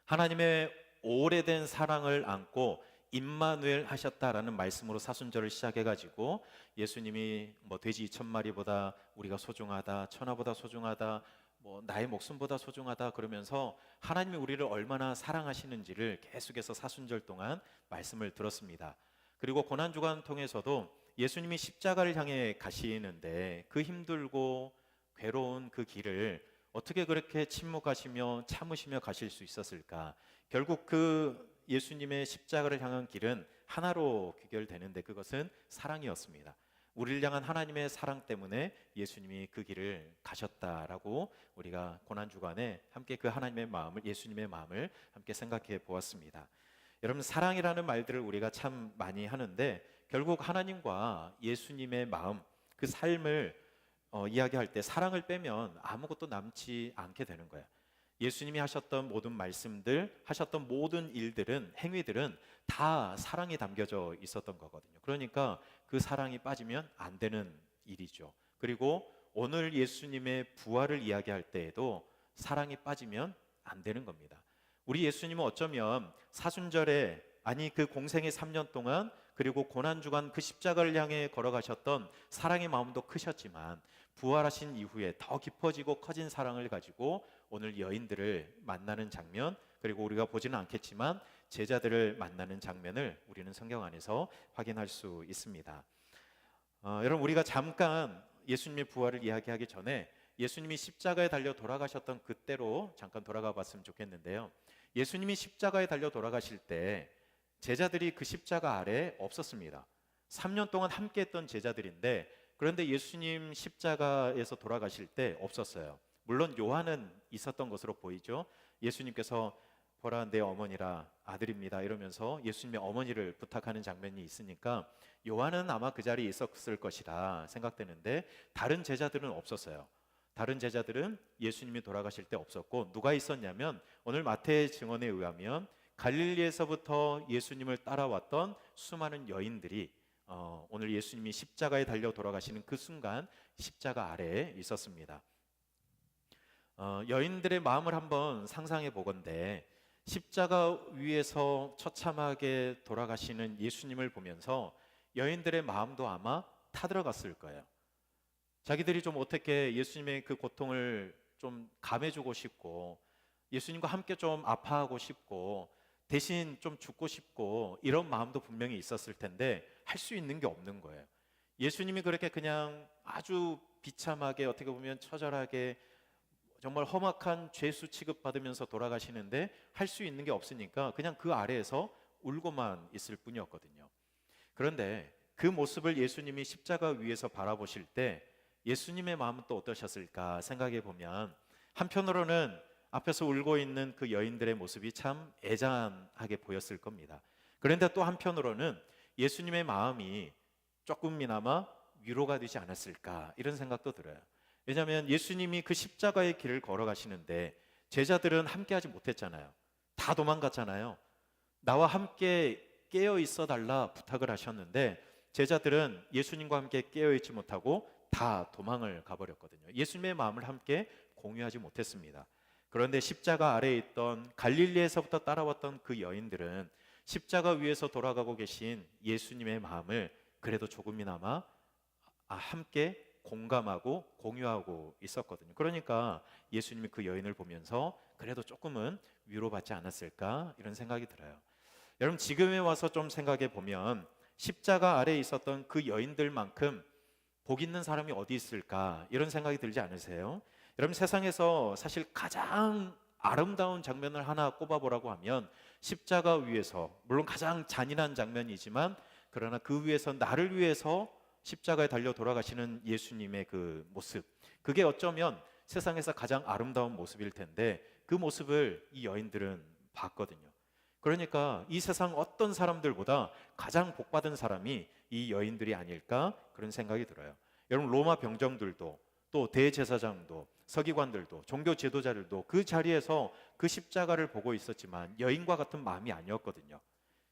하나님의 오래된 사랑을 안고 임마누엘 하셨다라는 말씀으로 사순절을 시작해 가지고 예수님이 뭐 돼지 2,000마리보다 우리가 소중하다, 천하보다 소중하다, 뭐 나의 목숨보다 소중하다 그러면서 하나님이 우리를 얼마나 사랑하시는지를 계속해서 사순절 동안 말씀을 들었습니다. 그리고 고난주간 통해서도 예수님이 십자가를 향해 가시는데 그 힘들고 괴로운 그 길을 어떻게 그렇게 침묵하시며 참으시며 가실 수 있었을까? 결국 그 예수님의 십자가를 향한 길은 하나로 귀결되는데 그것은 사랑이었습니다. 우리를 향한 하나님의 사랑 때문에 예수님이 그 길을 가셨다라고 우리가 고난주간에 함께 그 하나님의 마음을, 예수님의 마음을 함께 생각해 보았습니다. 여러분 사랑이라는 말들을 우리가 참 많이 하는데 결국 하나님과 예수님의 마음, 그 삶을 이야기할 때 사랑을 빼면 아무것도 남지 않게 되는 거예요. 예수님이 하셨던 모든 말씀들, 하셨던 모든 일들은, 행위들은 다 사랑이 담겨져 있었던 거거든요. 그러니까 그 사랑이 빠지면 안 되는 일이죠. 그리고 오늘 예수님의 부활을 이야기할 때에도 사랑이 빠지면 안 되는 겁니다. 우리 예수님은 어쩌면 사순절에 아니 그 공생의 3년 동안 그리고 고난주간 그 십자가를 향해 걸어가셨던 사랑의 마음도 크셨지만 부활하신 이후에 더 깊어지고 커진 사랑을 가지고 오늘 여인들을 만나는 장면, 그리고 우리가 보지는 않겠지만 제자들을 만나는 장면을 우리는 성경 안에서 확인할 수 있습니다. 여러분 우리가 잠깐 예수님의 부활을 이야기하기 전에 예수님이 십자가에 달려 돌아가셨던 그때로 잠깐 돌아가 봤으면 좋겠는데요. 예수님이 십자가에 달려 돌아가실 때 제자들이 그 십자가 아래 없었습니다. 3년 동안 함께 했던 제자들인데 그런데 예수님 십자가에서 돌아가실 때 없었어요. 물론 요한은 있었던 것으로 보이죠. 예수님께서 보라 내 어머니라 아들입니다 이러면서 예수님의 어머니를 부탁하는 장면이 있으니까 요한은 아마 그 자리에 있었을 것이라 생각되는데 다른 제자들은 없었어요. 다른 제자들은 예수님이 돌아가실 때 없었고 누가 있었냐면 오늘 마태의 증언에 의하면 갈릴리에서부터 예수님을 따라왔던 수많은 여인들이 오늘 예수님이 십자가에 달려 돌아가시는 그 순간 십자가 아래에 있었습니다. 여인들의 마음을 한번 상상해 보건대 십자가 위에서 처참하게 돌아가시는 예수님을 보면서 여인들의 마음도 아마 타들어갔을 거예요. 자기들이 좀 어떻게 예수님의 그 고통을 좀 감해주고 싶고 예수님과 함께 좀 아파하고 싶고 대신 좀 죽고 싶고 이런 마음도 분명히 있었을 텐데 할 수 있는 게 없는 거예요. 예수님이 그렇게 그냥 아주 비참하게 어떻게 보면 처절하게 정말 험악한 죄수 취급받으면서 돌아가시는데 할 수 있는 게 없으니까 그냥 그 아래에서 울고만 있을 뿐이었거든요. 그런데 그 모습을 예수님이 십자가 위에서 바라보실 때 예수님의 마음은 또 어떠셨을까 생각해 보면, 한편으로는 앞에서 울고 있는 그 여인들의 모습이 참 애잔하게 보였을 겁니다. 그런데 또 한편으로는 예수님의 마음이 조금이나마 위로가 되지 않았을까, 이런 생각도 들어요. 왜냐하면 예수님이 그 십자가의 길을 걸어가시는데 제자들은 함께하지 못했잖아요. 다 도망갔잖아요. 나와 함께 깨어 있어 달라 부탁을 하셨는데 제자들은 예수님과 함께 깨어 있지 못하고 다 도망을 가버렸거든요. 예수님의 마음을 함께 공유하지 못했습니다. 그런데 십자가 아래에 있던 갈릴리에서부터 따라왔던 그 여인들은 십자가 위에서 돌아가고 계신 예수님의 마음을 그래도 조금이나마 함께 공감하고 공유하고 있었거든요. 그러니까 예수님이 그 여인을 보면서 그래도 조금은 위로받지 않았을까, 이런 생각이 들어요. 여러분, 지금에 와서 좀 생각해 보면 십자가 아래에 있었던 그 여인들만큼 복 있는 사람이 어디 있을까, 이런 생각이 들지 않으세요? 여러분, 세상에서 사실 가장 아름다운 장면을 하나 꼽아보라고 하면 십자가 위에서, 물론 가장 잔인한 장면이지만 그러나 그 위에서 나를 위해서 십자가에 달려 돌아가시는 예수님의 그 모습, 그게 어쩌면 세상에서 가장 아름다운 모습일 텐데 그 모습을 이 여인들은 봤거든요. 그러니까 이 세상 어떤 사람들보다 가장 복받은 사람이 이 여인들이 아닐까, 그런 생각이 들어요. 여러분, 로마 병정들도 또 대제사장도 서기관들도 종교 지도자들도 그 자리에서 그 십자가를 보고 있었지만 여인과 같은 마음이 아니었거든요.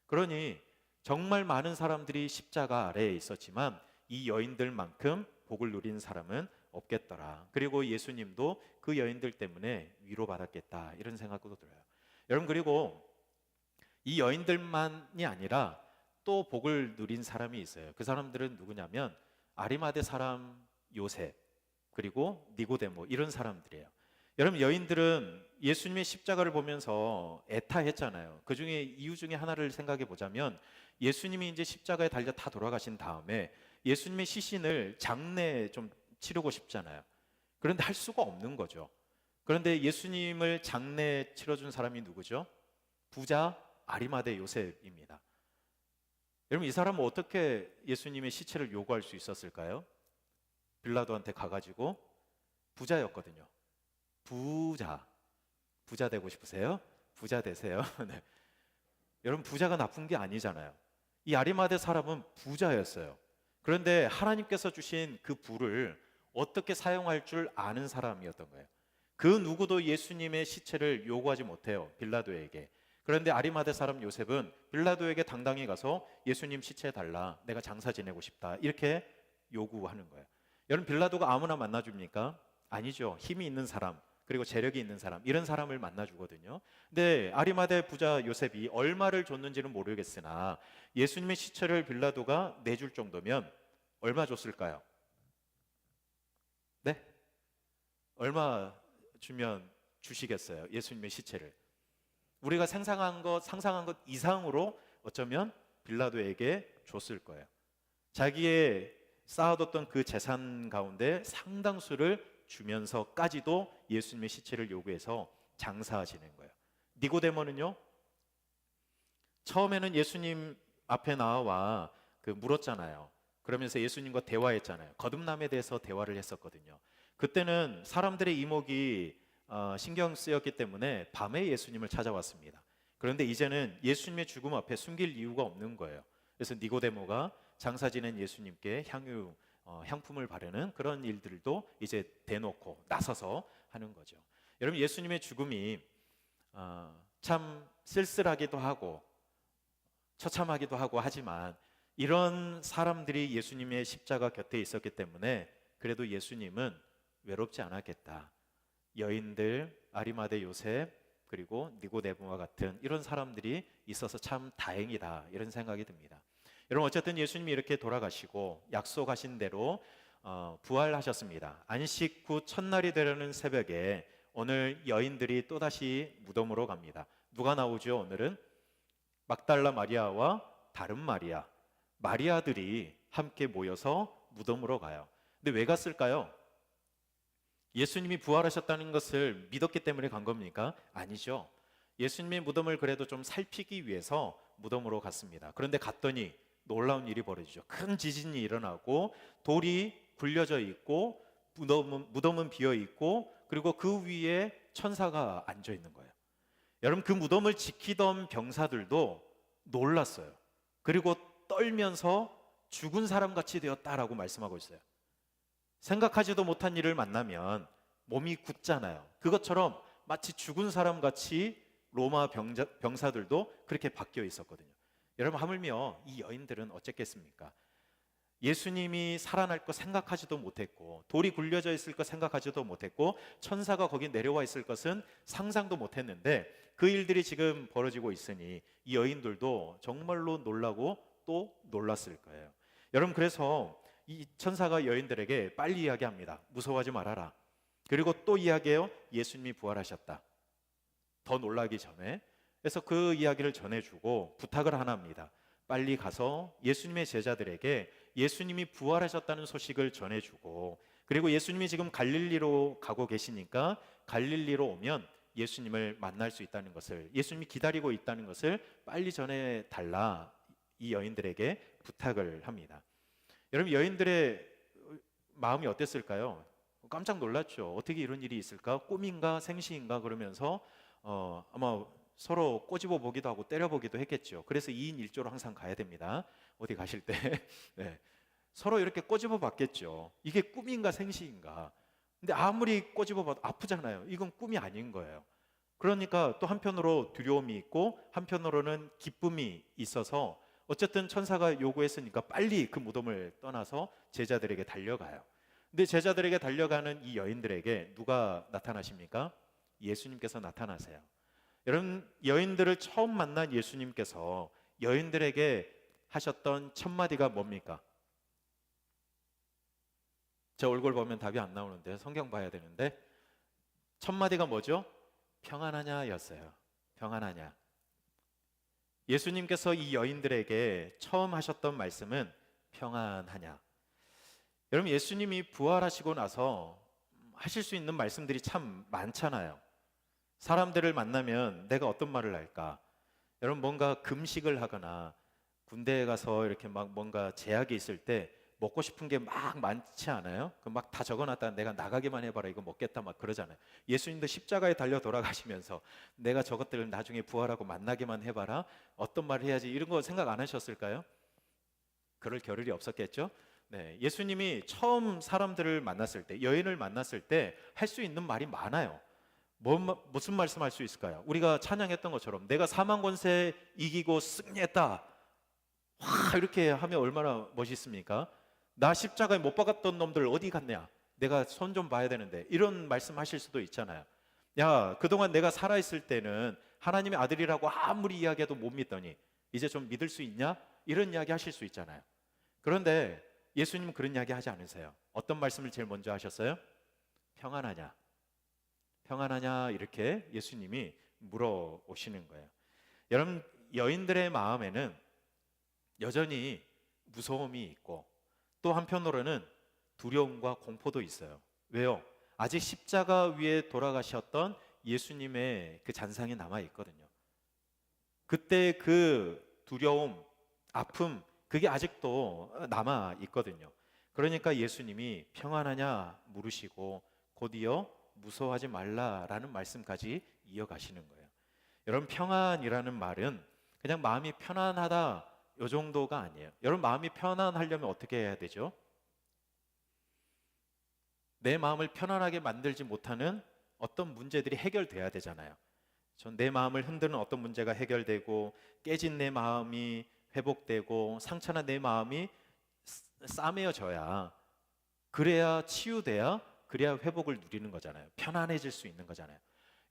그러니 정말 많은 사람들이 십자가 아래에 있었지만 이 여인들만큼 복을 누린 사람은 없겠더라. 그리고 예수님도 그 여인들 때문에 위로받았겠다, 이런 생각도 들어요. 여러분, 그리고 이 여인들만이 아니라 또 복을 누린 사람이 있어요. 그 사람들은 누구냐면 아리마대 사람 요셉, 그리고 니고데모, 이런 사람들이에요. 여러분, 여인들은 예수님의 십자가를 보면서 애타했잖아요. 그 중에 이유 중에 하나를 생각해 보자면 예수님이 이제 십자가에 달려 다 돌아가신 다음에 예수님의 시신을 장례 좀 치르고 싶잖아요. 그런데 할 수가 없는 거죠. 그런데 예수님을 장례 치러준 사람이 누구죠? 부자 아리마대 요셉입니다. 여러분, 이 사람은 어떻게 예수님의 시체를 요구할 수 있었을까요? 빌라도한테 가가지고, 부자였거든요. 부자 되고 싶으세요? 부자 되세요. 네. 여러분, 부자가 나쁜 게 아니잖아요. 이 아리마대 사람은 부자였어요. 그런데 하나님께서 주신 그 부를 어떻게 사용할 줄 아는 사람이었던 거예요. 그 누구도 예수님의 시체를 요구하지 못해요, 빌라도에게. 그런데 아리마대 사람 요셉은 빌라도에게 당당히 가서 예수님 시체 달라, 내가 장사 지내고 싶다, 이렇게 요구하는 거예요. 여러분, 빌라도가 아무나 만나줍니까? 아니죠. 힘이 있는 사람, 그리고 재력이 있는 사람, 이런 사람을 만나주거든요. 근데 아리마대 부자 요셉이 얼마를 줬는지는 모르겠으나 예수님의 시체를 빌라도가 내줄 정도면 얼마 줬을까요? 네? 얼마 주면 주시겠어요, 예수님의 시체를? 우리가 상상한 것 이상으로 어쩌면 빌라도에게 줬을 거예요. 자기의 쌓아뒀던 그 재산 가운데 상당수를 주면서까지도 예수님의 시체를 요구해서 장사하시는 거예요. 니고데모는요, 처음에는 예수님 앞에 나와 물었잖아요. 그러면서 예수님과 대화했잖아요. 거듭남에 대해서 대화를 했었거든요. 그때는 사람들의 이목이 신경 쓰였기 때문에 밤에 예수님을 찾아왔습니다. 그런데 이제는 예수님의 죽음 앞에 숨길 이유가 없는 거예요. 그래서 니고데모가 장사 지낸 예수님께 향품을 바르는 그런 일들도 이제 대놓고 나서서 하는 거죠. 여러분, 예수님의 죽음이 참 쓸쓸하기도 하고 처참하기도 하고 하지만 이런 사람들이 예수님의 십자가 곁에 있었기 때문에 그래도 예수님은 외롭지 않았겠다. 여인들, 아리마대 요셉, 그리고 니고데모와 같은 이런 사람들이 있어서 참 다행이다, 이런 생각이 듭니다. 여러분, 어쨌든 예수님이 이렇게 돌아가시고 약속하신 대로 부활하셨습니다. 안식 후 첫날이 되려는 새벽에 오늘 여인들이 또다시 무덤으로 갑니다. 누가 나오죠? 오늘은 막달라 마리아와 다른 마리아들이 함께 모여서 무덤으로 가요. 근데 왜 갔을까요? 예수님이 부활하셨다는 것을 믿었기 때문에 간 겁니까? 아니죠. 예수님의 무덤을 그래도 좀 살피기 위해서 무덤으로 갔습니다. 그런데 갔더니 놀라운 일이 벌어지죠. 큰 지진이 일어나고 돌이 굴려져 있고 무덤은 비어 있고 그리고 그 위에 천사가 앉아 있는 거예요. 여러분, 그 무덤을 지키던 병사들도 놀랐어요. 그리고 떨면서 죽은 사람같이 되었다라고 말씀하고 있어요. 생각하지도 못한 일을 만나면 몸이 굳잖아요. 그것처럼 마치 죽은 사람같이 로마 병사들도 그렇게 바뀌어 있었거든요. 여러분, 하물며 이 여인들은 어쨌겠습니까? 예수님이 살아날 거 생각하지도 못했고 돌이 굴려져 있을 거 생각하지도 못했고 천사가 거기 내려와 있을 것은 상상도 못했는데 그 일들이 지금 벌어지고 있으니 이 여인들도 정말로 놀라고 또 놀랐을 거예요. 여러분, 그래서 이 천사가 여인들에게 빨리 이야기합니다. 무서워하지 말아라. 그리고 또 이야기해요. 예수님이 부활하셨다. 더 놀라기 전에. 그래서 그 이야기를 전해주고 부탁을 하나 합니다. 빨리 가서 예수님의 제자들에게 예수님이 부활하셨다는 소식을 전해주고 그리고 예수님이 지금 갈릴리로 가고 계시니까 갈릴리로 오면 예수님을 만날 수 있다는 것을, 예수님이 기다리고 있다는 것을 빨리 전해달라, 이 여인들에게 부탁을 합니다. 여러분, 여인들의 마음이 어땠을까요? 깜짝 놀랐죠. 어떻게 이런 일이 있을까? 꿈인가 생시인가 그러면서 아마 서로 꼬집어 보기도 하고 때려 보기도 했겠죠. 그래서 2인 1조로 항상 가야 됩니다. 어디 가실 때 네. 서로 이렇게 꼬집어 봤겠죠. 이게 꿈인가 생시인가. 근데 아무리 꼬집어 봐도 아프잖아요. 이건 꿈이 아닌 거예요. 그러니까 또 한편으로 두려움이 있고 한편으로는 기쁨이 있어서 어쨌든 천사가 요구했으니까 빨리 그 무덤을 떠나서 제자들에게 달려가요. 근데 제자들에게 달려가는 이 여인들에게 누가 나타나십니까? 예수님께서 나타나세요. 여러분, 여인들을 처음 만난 예수님께서 여인들에게 하셨던 첫 마디가 뭡니까? 제 얼굴 보면 답이 안 나오는데 성경 봐야 되는데 첫 마디가 뭐죠? 평안하냐 였어요. 평안하냐. 예수님께서 이 여인들에게 처음 하셨던 말씀은 평안하냐. 여러분, 예수님이 부활하시고 나서 하실 수 있는 말씀들이 참 많잖아요. 사람들을 만나면 내가 어떤 말을 할까? 여러분, 뭔가 금식을 하거나 군대에 가서 이렇게 막 뭔가 제약이 있을 때 먹고 싶은 게 막 많지 않아요? 그 막 다 적어놨다가 내가 나가기만 해봐라 이거 먹겠다 막 그러잖아요. 예수님도 십자가에 달려 돌아가시면서 내가 저것들을 나중에 부활하고 만나기만 해봐라, 어떤 말을 해야지, 이런 거 생각 안 하셨을까요? 그럴 겨를이 없었겠죠? 네, 예수님이 처음 사람들을 만났을 때, 여인을 만났을 때 할 수 있는 말이 많아요. 무슨 말씀할 수 있을까요? 우리가 찬양했던 것처럼 내가 사망 권세 이기고 승리했다, 와 이렇게 하면 얼마나 멋있습니까? 나 십자가에 못 박았던 놈들 어디 갔냐, 내가 손 좀 봐야 되는데, 이런 말씀하실 수도 있잖아요. 야, 그동안 내가 살아있을 때는 하나님의 아들이라고 아무리 이야기해도 못 믿더니 이제 좀 믿을 수 있냐, 이런 이야기 하실 수 있잖아요. 그런데 예수님은 그런 이야기 하지 않으세요. 어떤 말씀을 제일 먼저 하셨어요? 평안하냐, 평안하냐, 이렇게 예수님이 물어오시는 거예요. 여러분, 여인들의 마음에는 여전히 무서움이 있고 또 한편으로는 두려움과 공포도 있어요. 왜요? 아직 십자가 위에 돌아가셨던 예수님의 그 잔상이 남아 있거든요. 그때 그 두려움, 아픔, 그게 아직도 남아 있거든요. 그러니까 예수님이 평안하냐 물으시고 곧이어 무서워하지 말라라는 말씀까지 이어가시는 거예요. 여러분, 평안이라는 말은 그냥 마음이 편안하다 이 정도가 아니에요. 여러분, 마음이 편안하려면 어떻게 해야 되죠? 내 마음을 편안하게 만들지 못하는 어떤 문제들이 해결돼야 되잖아요. 전 내 마음을 흔드는 어떤 문제가 해결되고 깨진 내 마음이 회복되고 상처난 내 마음이 싸매어져야, 그래야 치유돼야, 그래야 회복을 누리는 거잖아요. 편안해질 수 있는 거잖아요.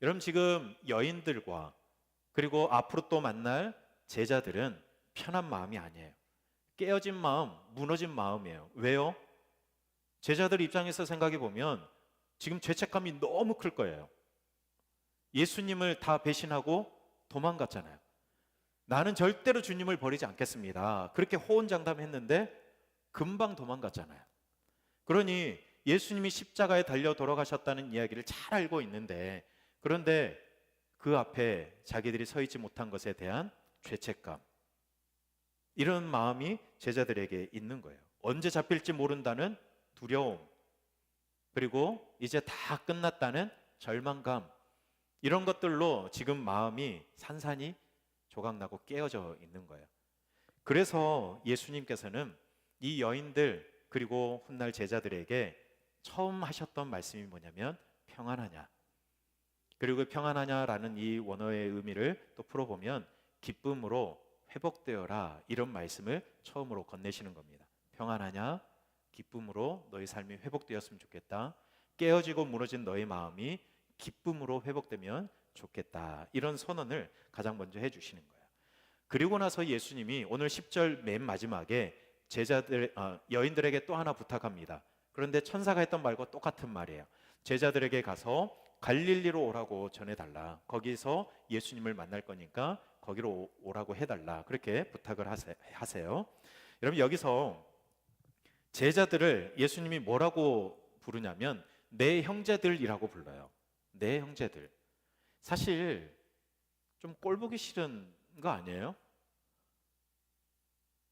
여러분, 지금 여인들과 그리고 앞으로 또 만날 제자들은 편한 마음이 아니에요. 깨어진 마음, 무너진 마음이에요. 왜요? 제자들 입장에서 생각해 보면 지금 죄책감이 너무 클 거예요. 예수님을 다 배신하고 도망갔잖아요. 나는 절대로 주님을 버리지 않겠습니다, 그렇게 호언장담했는데 금방 도망갔잖아요. 그러니 예수님이 십자가에 달려 돌아가셨다는 이야기를 잘 알고 있는데, 그런데 그 앞에 자기들이 서 있지 못한 것에 대한 죄책감, 이런 마음이 제자들에게 있는 거예요. 언제 잡힐지 모른다는 두려움, 그리고 이제 다 끝났다는 절망감, 이런 것들로 지금 마음이 산산이 조각나고 깨어져 있는 거예요. 그래서 예수님께서는 이 여인들 그리고 훗날 제자들에게 처음 하셨던 말씀이 뭐냐면 평안하냐, 그리고 평안하냐라는 이 원어의 의미를 또 풀어보면 기쁨으로 회복되어라, 이런 말씀을 처음으로 건네시는 겁니다. 평안하냐, 기쁨으로 너희 삶이 회복되었으면 좋겠다. 깨어지고 무너진 너의 마음이 기쁨으로 회복되면 좋겠다. 이런 선언을 가장 먼저 해주시는 거예요. 그리고 나서 예수님이 오늘 10절 맨 마지막에 여인들에게 또 하나 부탁합니다. 그런데 천사가 했던 말과 똑같은 말이에요. 제자들에게 가서 갈릴리로 오라고 전해달라. 거기서 예수님을 만날 거니까 거기로 오라고 해달라. 그렇게 부탁을 하세요. 여러분, 여기서 제자들을 예수님이 뭐라고 부르냐면 내 형제들이라고 불러요. 내 형제들. 사실 좀 꼴보기 싫은 거 아니에요?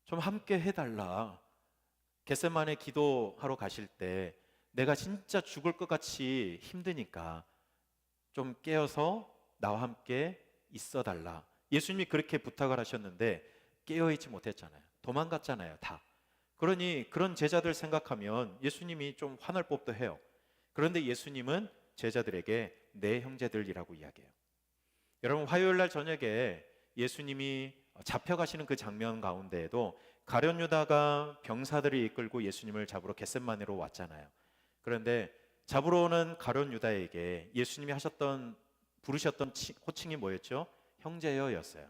좀 함께 해달라. 겟세마네 기도하러 가실 때 내가 진짜 죽을 것 같이 힘드니까 좀 깨어서 나와 함께 있어달라. 예수님이 그렇게 부탁을 하셨는데 깨어있지 못했잖아요. 도망갔잖아요, 다. 그러니 그런 제자들 생각하면 예수님이 좀 화날 법도 해요. 그런데 예수님은 제자들에게 내 형제들이라고 이야기해요. 여러분, 화요일 날 저녁에 예수님이 잡혀가시는 그 장면 가운데에도 가룟 유다가 병사들을 이끌고 예수님을 잡으러 겟세마네로 왔잖아요. 그런데 잡으러 오는 가룟 유다에게 예수님이 부르셨던 호칭이 뭐였죠? 형제여였어요.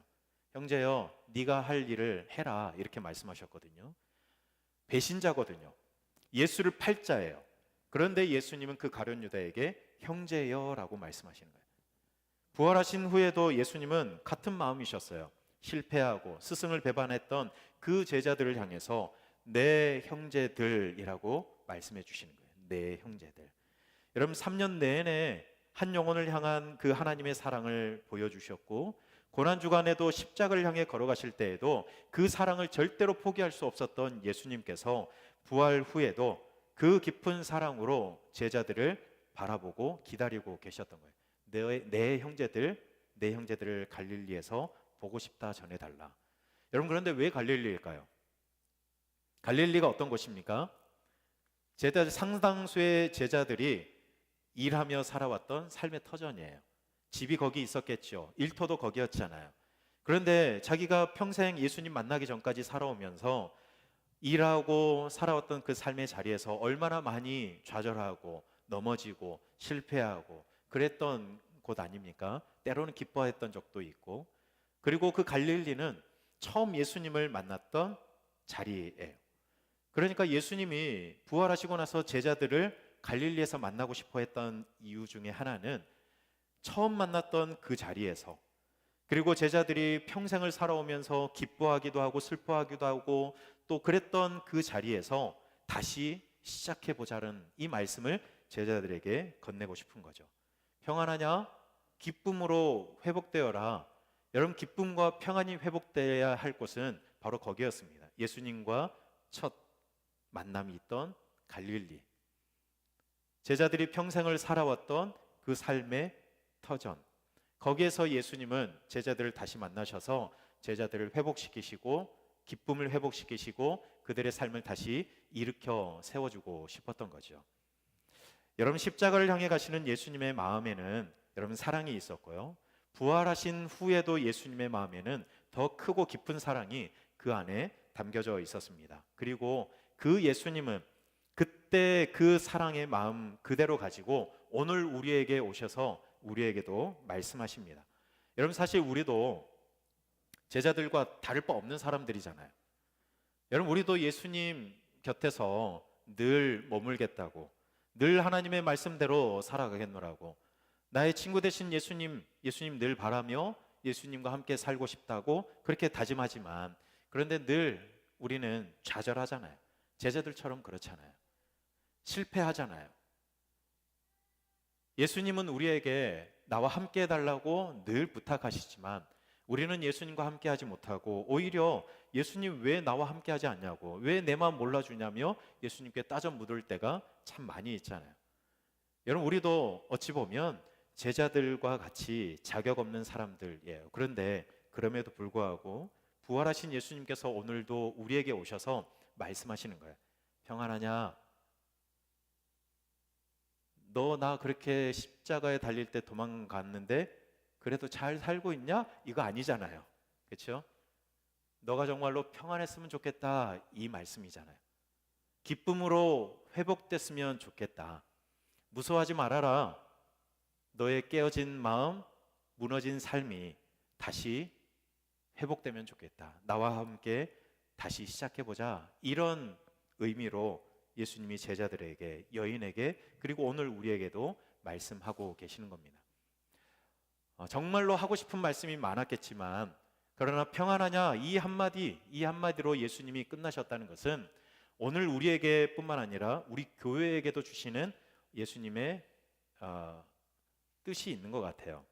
형제여, 네가 할 일을 해라, 이렇게 말씀하셨거든요. 배신자거든요. 예수를 팔자예요. 그런데 예수님은 그 가룟 유다에게 형제여라고 말씀하시는 거예요. 부활하신 후에도 예수님은 같은 마음이셨어요. 실패하고 스승을 배반했던 그 제자들을 향해서 내 형제들이라고 말씀해 주시는 거예요. 내 형제들. 여러분, 3년 내내 한 영혼을 향한 그 하나님의 사랑을 보여주셨고, 고난주간에도 십자가를 향해 걸어가실 때에도 그 사랑을 절대로 포기할 수 없었던 예수님께서 부활 후에도 그 깊은 사랑으로 제자들을 바라보고 기다리고 계셨던 거예요. 내 형제들을 갈릴리에서 보고 싶다 전해달라. 여러분, 그런데 왜 갈릴리일까요? 갈릴리가 어떤 곳입니까? 상당수의 제자들이 일하며 살아왔던 삶의 터전이에요. 집이 거기 있었겠죠. 일터도 거기였잖아요. 그런데 자기가 평생 예수님 만나기 전까지 살아오면서 일하고 살아왔던 그 삶의 자리에서 얼마나 많이 좌절하고 넘어지고 실패하고 그랬던 곳 아닙니까? 때로는 기뻐했던 적도 있고. 그리고 그 갈릴리는 처음 예수님을 만났던 자리예요. 그러니까 예수님이 부활하시고 나서 제자들을 갈릴리에서 만나고 싶어 했던 이유 중에 하나는 처음 만났던 그 자리에서, 그리고 제자들이 평생을 살아오면서 기뻐하기도 하고 슬퍼하기도 하고 또 그랬던 그 자리에서 다시 시작해보자는 이 말씀을 제자들에게 건네고 싶은 거죠. 평안하냐? 기쁨으로 회복되어라. 여러분, 기쁨과 평안이 회복되어야 할 곳은 바로 거기였습니다. 예수님과 첫 만남이 있던 갈릴리. 제자들이 평생을 살아왔던 그 삶의 터전. 거기에서 예수님은 제자들을 다시 만나셔서 제자들을 회복시키시고 기쁨을 회복시키시고 그들의 삶을 다시 일으켜 세워주고 싶었던 거죠. 여러분, 십자가를 향해 가시는 예수님의 마음에는 여러분 사랑이 있었고요. 부활하신 후에도 예수님의 마음에는 더 크고 깊은 사랑이 그 안에 담겨져 있었습니다. 그리고 그 예수님은 그때 그 사랑의 마음 그대로 가지고 오늘 우리에게 오셔서 우리에게도 말씀하십니다. 여러분, 사실 우리도 제자들과 다를 바 없는 사람들이잖아요. 여러분, 우리도 예수님 곁에서 늘 머물겠다고, 늘 하나님의 말씀대로 살아가겠노라고, 나의 친구 되신 예수님 늘 바라며 예수님과 함께 살고 싶다고 그렇게 다짐하지만, 그런데 늘 우리는 좌절하잖아요. 제자들처럼 그렇잖아요. 실패하잖아요. 예수님은 우리에게 나와 함께 해달라고 늘 부탁하시지만 우리는 예수님과 함께 하지 못하고 오히려 예수님 왜 나와 함께 하지 않냐고, 왜 내 마음 몰라주냐며 예수님께 따져 묻을 때가 참 많이 있잖아요. 여러분, 우리도 어찌 보면 제자들과 같이 자격 없는 사람들이에요. 그런데 그럼에도 불구하고 부활하신 예수님께서 오늘도 우리에게 오셔서 말씀하시는 거예요. 평안하냐? 너 나 그렇게 십자가에 달릴 때 도망갔는데 그래도 잘 살고 있냐? 이거 아니잖아요. 그렇죠? 너가 정말로 평안했으면 좋겠다, 이 말씀이잖아요. 기쁨으로 회복됐으면 좋겠다. 무서워하지 말아라. 너의 깨어진 마음, 무너진 삶이 다시 회복되면 좋겠다. 나와 함께 다시 시작해보자. 이런 의미로 예수님이 제자들에게, 여인에게, 그리고 오늘 우리에게도 말씀하고 계시는 겁니다. 정말로 하고 싶은 말씀이 많았겠지만, 그러나 평안하냐, 이 한마디로 예수님이 끝나셨다는 것은 오늘 우리에게 뿐만 아니라 우리 교회에게도 주시는 예수님의 뜻이 있는 것 같아요.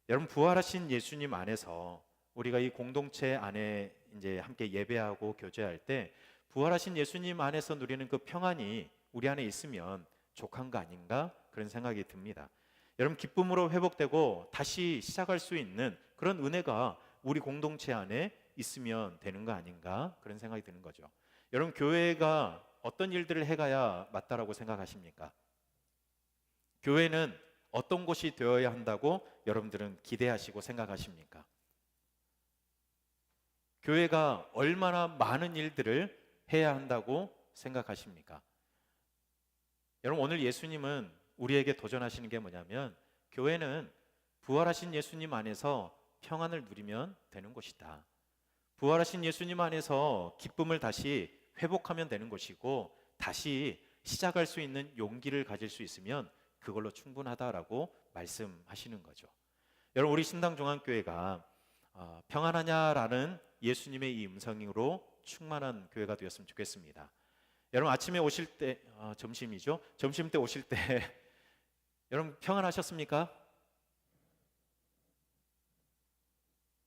여러분, 부활하신 예수님 안에서 우리가 이 공동체 안에 이제 함께 예배하고 교제할 때 부활하신 예수님 안에서 누리는 그 평안이 우리 안에 있으면 족한 거 아닌가, 그런 생각이 듭니다. 여러분, 기쁨으로 회복되고 다시 시작할 수 있는 그런 은혜가 우리 공동체 안에 있으면 되는 거 아닌가, 그런 생각이 드는 거죠. 여러분, 교회가 어떤 일들을 해가야 맞다라고 생각하십니까? 교회는 어떤 곳이 되어야 한다고 여러분들은 기대하시고 생각하십니까? 교회가 얼마나 많은 일들을 해야 한다고 생각하십니까? 여러분, 오늘 예수님은 우리에게 도전하시는 게 뭐냐면, 교회는 부활하신 예수님 안에서 평안을 누리면 되는 곳이다. 부활하신 예수님 안에서 기쁨을 다시 회복하면 되는 것이고, 다시 시작할 수 있는 용기를 가질 수 있으면 그걸로 충분하다라고 말씀하시는 거죠. 여러분, 우리 신당종합교회가 평안하냐라는 예수님의 이 음성으로 충만한 교회가 되었으면 좋겠습니다. 여러분, 아침에 오실 때, 점심이죠? 점심 때 오실 때 여러분 평안하셨습니까?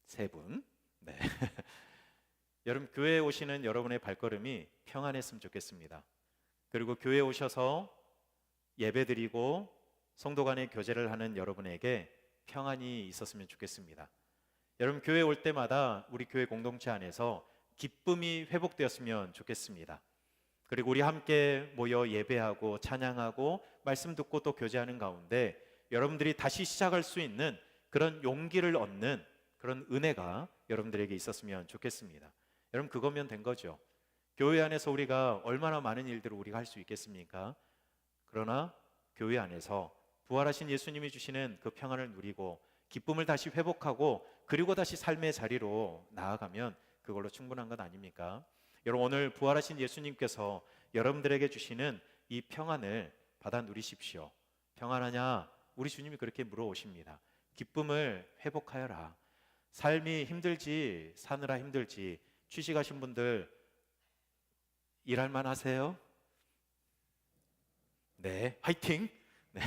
세 분. 네. 여러분, 교회에 오시는 여러분의 발걸음이 평안했으면 좋겠습니다. 그리고 교회에 오셔서 예배드리고 성도 간의 교제를 하는 여러분에게 평안이 있었으면 좋겠습니다. 여러분, 교회 올 때마다 우리 교회 공동체 안에서 기쁨이 회복되었으면 좋겠습니다. 그리고 우리 함께 모여 예배하고 찬양하고 말씀 듣고 또 교제하는 가운데 여러분들이 다시 시작할 수 있는 그런 용기를 얻는 그런 은혜가 여러분들에게 있었으면 좋겠습니다. 여러분, 그거면 된 거죠. 교회 안에서 우리가 얼마나 많은 일들을 우리가 할 수 있겠습니까? 그러나 교회 안에서 부활하신 예수님이 주시는 그 평안을 누리고 기쁨을 다시 회복하고 그리고 다시 삶의 자리로 나아가면 그걸로 충분한 것 아닙니까? 여러분, 오늘 부활하신 예수님께서 여러분들에게 주시는 이 평안을 받아 누리십시오. 평안하냐? 우리 주님이 그렇게 물어오십니다. 기쁨을 회복하여라. 삶이 힘들지, 사느라 힘들지, 취직하신 분들 일할 만 하세요? 네, 화이팅! 네.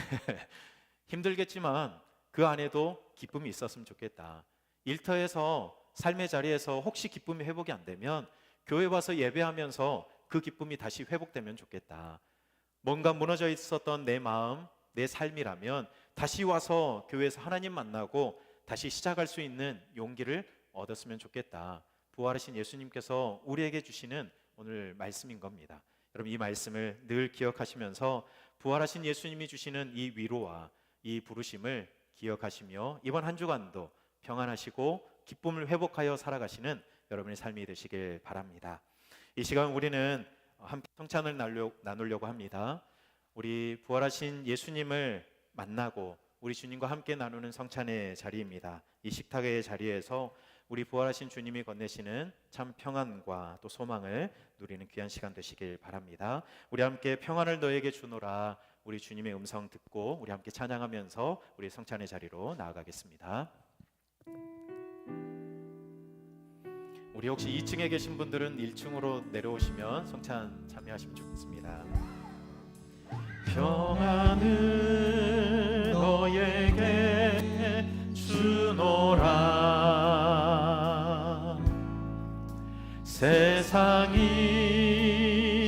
힘들겠지만 그 안에도 기쁨이 있었으면 좋겠다. 일터에서, 삶의 자리에서 혹시 기쁨이 회복이 안 되면 교회 와서 예배하면서 그 기쁨이 다시 회복되면 좋겠다. 뭔가 무너져 있었던 내 마음, 내 삶이라면 다시 와서 교회에서 하나님 만나고 다시 시작할 수 있는 용기를 얻었으면 좋겠다. 부활하신 예수님께서 우리에게 주시는 오늘 말씀인 겁니다. 여러분, 이 말씀을 늘 기억하시면서 부활하신 예수님이 주시는 이 위로와 이 부르심을 기억하시며 이번 한 주간도 평안하시고 기쁨을 회복하여 살아가시는 여러분의 삶이 되시길 바랍니다. 이 시간 우리는 함께 성찬을 나누려고 합니다. 우리 부활하신 예수님을 만나고 우리 주님과 함께 나누는 성찬의 자리입니다. 이 식탁의 자리에서 우리 부활하신 주님이 건네시는 참 평안과 또 소망을 누리는 귀한 시간 되시길 바랍니다. 우리 함께 평안을 너에게 주노라, 우리 주님의 음성 듣고 우리 함께 찬양하면서 우리 성찬의 자리로 나아가겠습니다. 우리 혹시 2층에 계신 분들은 1층으로 내려오시면 성찬 참여하시면 좋겠습니다. 평안을 너에게 주노라, 세상이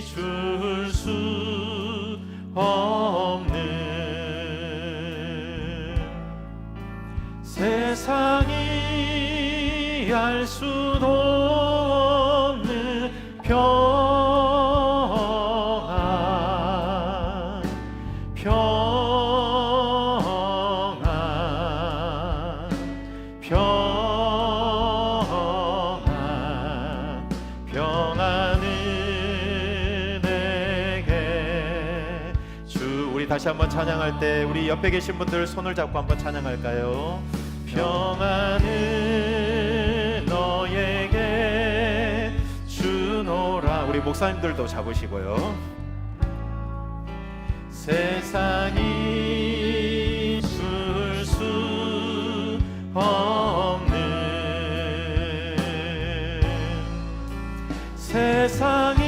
줄 수 없는, 세상이 알 수도 없는 평안, 평안, 평안, 평안을 내게 주. 우리 다시 한번 찬양할 때 우리 옆에 계신 분들 손을 잡고 한번 찬양할까요? 평안을 너에게 주노라. 우리 목사님들도 잡으시고요. 세상이 줄 수 없는, 세상이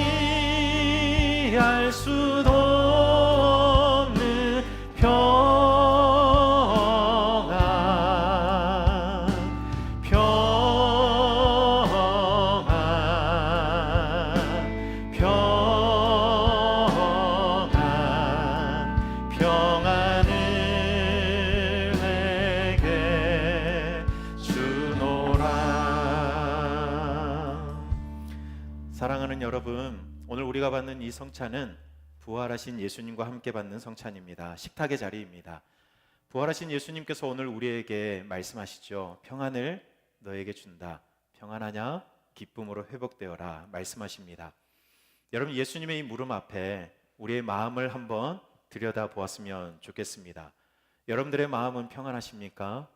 알 수도 없는 평안, 평안, 평안, 평안을 내게 주노라. 사랑하는 여러분, 오늘 우리가 받는 이 성찬은 부활하신 예수님과 함께 받는 성찬입니다. 식탁의 자리입니다. 부활하신 예수님께서 오늘 우리에게 말씀하시죠. 평안을 너에게 준다. 평안하냐? 기쁨으로 회복되어라. 말씀하십니다. 여러분, 예수님의 이 물음 앞에 우리의 마음을 한번 들여다보았으면 좋겠습니다. 여러분들의 마음은 평안하십니까?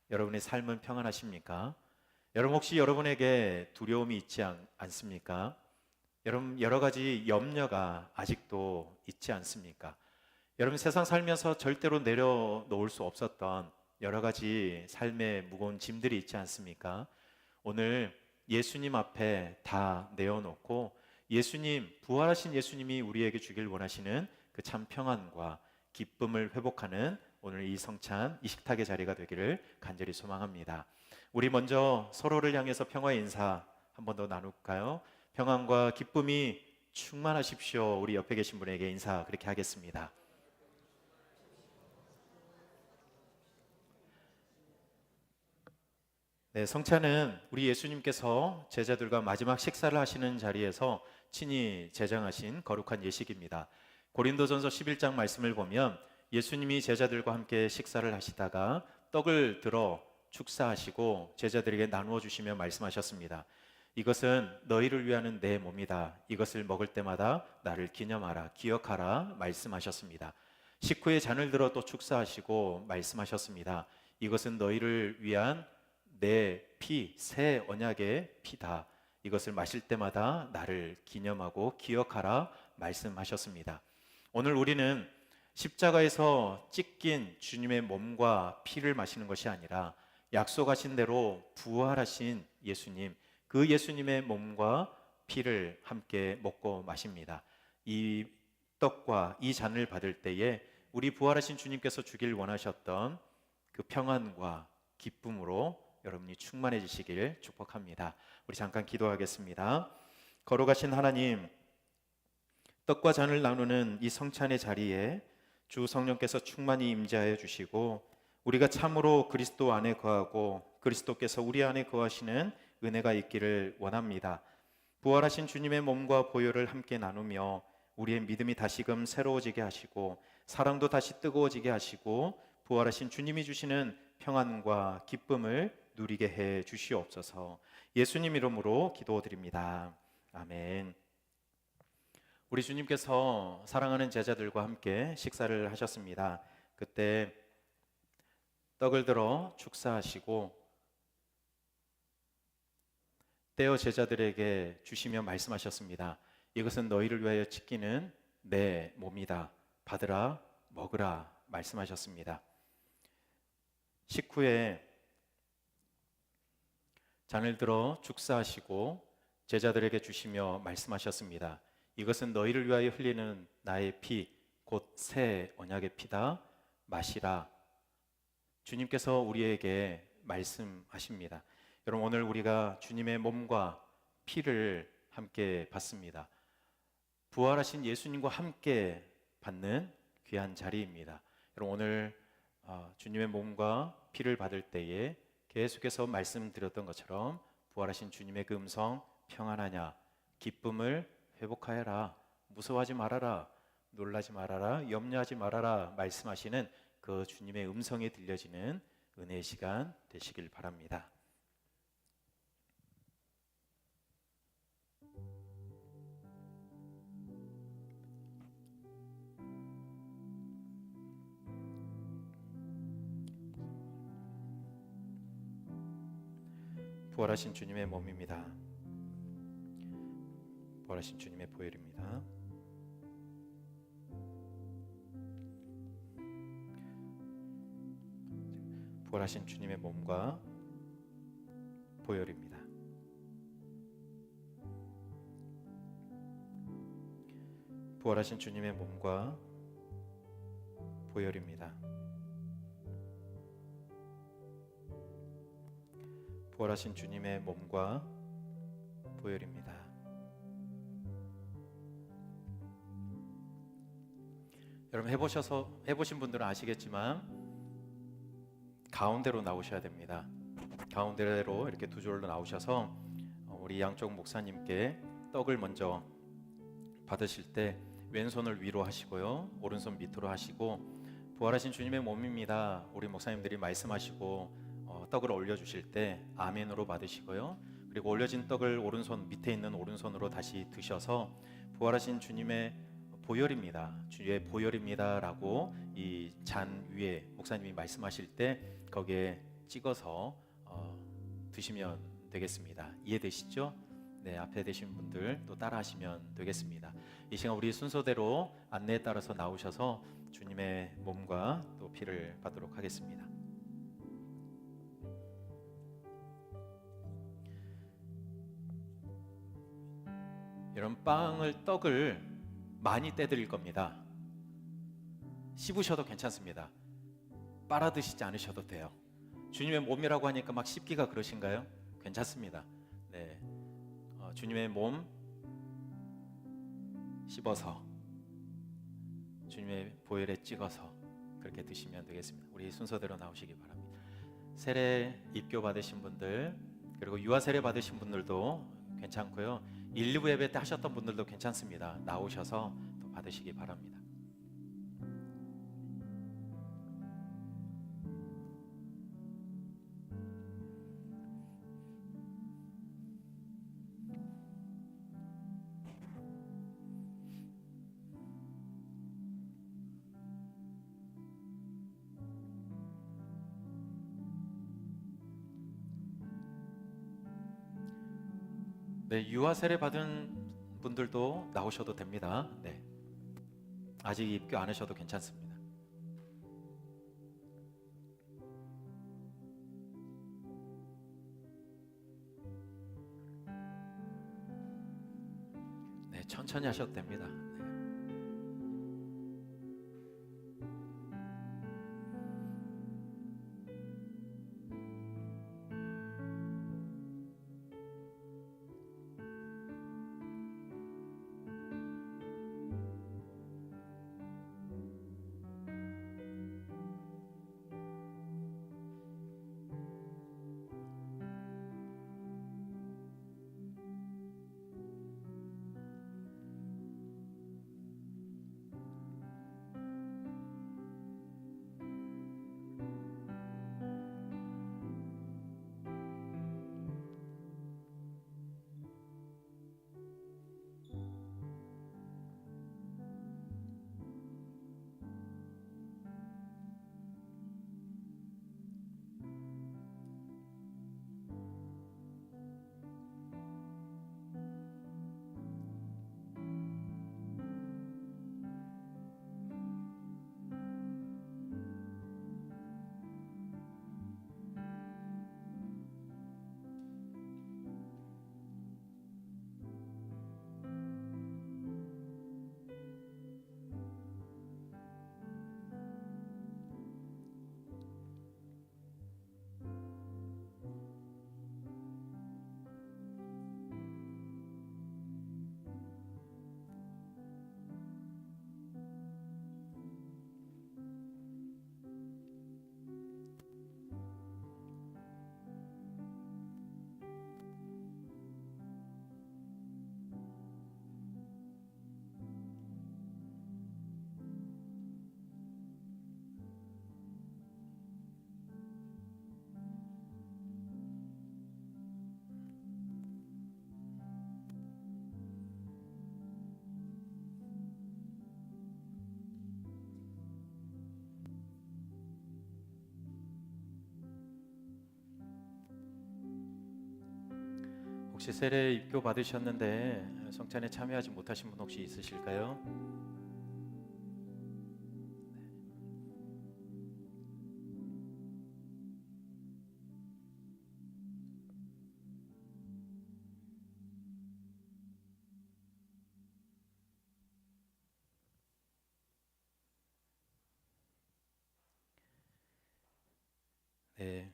여러분의 삶은 평안하십니까? 여러분, 혹시 여러분에게 두려움이 있지 않습니까? 여러분, 여러 가지 염려가 아직도 있지 않습니까? 여러분, 세상 살면서 절대로 내려놓을 수 없었던 여러 가지 삶의 무거운 짐들이 있지 않습니까? 오늘 예수님 앞에 다 내어놓고 예수님, 부활하신 예수님이 우리에게 주길 원하시는 그 참 평안과 기쁨을 회복하는 오늘 이 성찬, 이 식탁의 자리가 되기를 간절히 소망합니다. 우리 먼저 서로를 향해서 평화의 인사 한 번 더 나눌까요? 평안과 기쁨이 충만하십시오. 우리 옆에 계신 분에게 인사 그렇게 하겠습니다. 네, 성찬은 우리 예수님께서 제자들과 마지막 식사를 하시는 자리에서 친히 제정하신 거룩한 예식입니다. 고린도전서 11장 말씀을 보면 예수님이 제자들과 함께 식사를 하시다가 떡을 들어 축사하시고 제자들에게 나누어 주시며 말씀하셨습니다. 이것은 너희를 위하는 내 몸이다. 이것을 먹을 때마다 나를 기념하라, 기억하라 말씀하셨습니다. 식후에 잔을 들어 또 축사하시고 말씀하셨습니다. 이것은 너희를 위한 내 피, 새 언약의 피다. 이것을 마실 때마다 나를 기념하고 기억하라 말씀하셨습니다. 오늘 우리는 십자가에서 찢긴 주님의 몸과 피를 마시는 것이 아니라 약속하신 대로 부활하신 예수님, 그 예수님의 몸과 피를 함께 먹고 마십니다. 이 떡과 이 잔을 받을 때에 우리 부활하신 주님께서 주길 원하셨던 그 평안과 기쁨으로 여러분이 충만해지시길 축복합니다. 우리 잠깐 기도하겠습니다. 거룩하신 하나님, 떡과 잔을 나누는 이 성찬의 자리에 주 성령께서 충만히 임재하여 주시고 우리가 참으로 그리스도 안에 거하고 그리스도께서 우리 안에 거하시는 은혜가 있기를 원합니다. 부활하신 주님의 몸과 보혈을 함께 나누며 우리의 믿음이 다시금 새로워지게 하시고 사랑도 다시 뜨거워지게 하시고 부활하신 주님이 주시는 평안과 기쁨을 누리게 해 주시옵소서. 예수님 이름으로 기도드립니다. 아멘. 우리 주님께서 사랑하는 제자들과 함께 식사를 하셨습니다. 그때 떡을 들어 축사하시고 떼어 제자들에게 주시며 말씀하셨습니다. 이것은 너희를 위하여 찢기는 내 몸이다. 받으라, 먹으라 말씀하셨습니다. 식후에 잔을 들어 축사하시고 제자들에게 주시며 말씀하셨습니다. 이것은 너희를 위하여 흘리는 나의 피, 곧 새 언약의 피다. 마시라. 주님께서 우리에게 말씀하십니다. 여러분, 오늘 우리가 주님의 몸과 피를 함께 받습니다. 부활하신 예수님과 함께 받는 귀한 자리입니다. 여러분 오늘 주님의 몸과 피를 받을 때에 계속해서 말씀드렸던 것처럼 부활하신 주님의 그 음성, 평안하냐, 기쁨을 회복하여라, 무서워하지 말아라, 놀라지 말아라, 염려하지 말아라 말씀하시는 그 주님의 음성이 들려지는 은혜의 시간 되시길 바랍니다. 부활하신 주님의 몸입니다. 부활하신 주님의 보혈입니다. 부활하신 주님의 몸과 보혈입니다. 부활하신 주님의 몸과 보혈입니다. 부활하신 주님의 몸과 보혈입니다. 여러분 해보신 분들은 아시겠지만 가운데로 나오셔야 됩니다. 가운데로 이렇게 두 줄로 나오셔서 우리 양쪽 목사님께 떡을 먼저 받으실 때 왼손을 위로 하시고요, 오른손 밑으로 하시고 부활하신 주님의 몸입니다. 우리 목사님들이 말씀하시고 떡을 올려주실 때 아멘으로 받으시고요. 그리고 올려진 떡을 오른손 밑에 있는 오른손으로 다시 드셔서 부활하신 주님의 보혈입니다. 주의 보혈입니다라고 이 잔 위에 목사님이 말씀하실 때 거기에 찍어서 드시면 되겠습니다. 이해되시죠? 네, 앞에 되신 분들 또 따라하시면 되겠습니다. 이 시간 우리 순서대로 안내에 따라서 나오셔서 주님의 몸과 또 피를 받도록 하겠습니다. 여러분 떡을 많이 떼드릴 겁니다. 씹으셔도 괜찮습니다. 빨아 드시지 않으셔도 돼요. 주님의 몸이라고 하니까 막 씹기가 그러신가요? 괜찮습니다. 네, 주님의 몸 씹어서 주님의 보혈에 찍어서 그렇게 드시면 되겠습니다. 우리 순서대로 나오시기 바랍니다. 세례 입교 받으신 분들, 그리고 유아 세례 받으신 분들도 괜찮고요. 1, 2부 예배 때 하셨던 분들도 괜찮습니다. 나오셔서 또 받으시기 바랍니다. 네, 유아 세례 받은 분들도 나오셔도 됩니다. 네, 아직 입교 안 하셔도 괜찮습니다. 네, 천천히 하셔도 됩니다. 네. 혹시 세례 입교 받으셨는데 성찬에 참여하지 못하신 분 혹시 있으실까요? 네,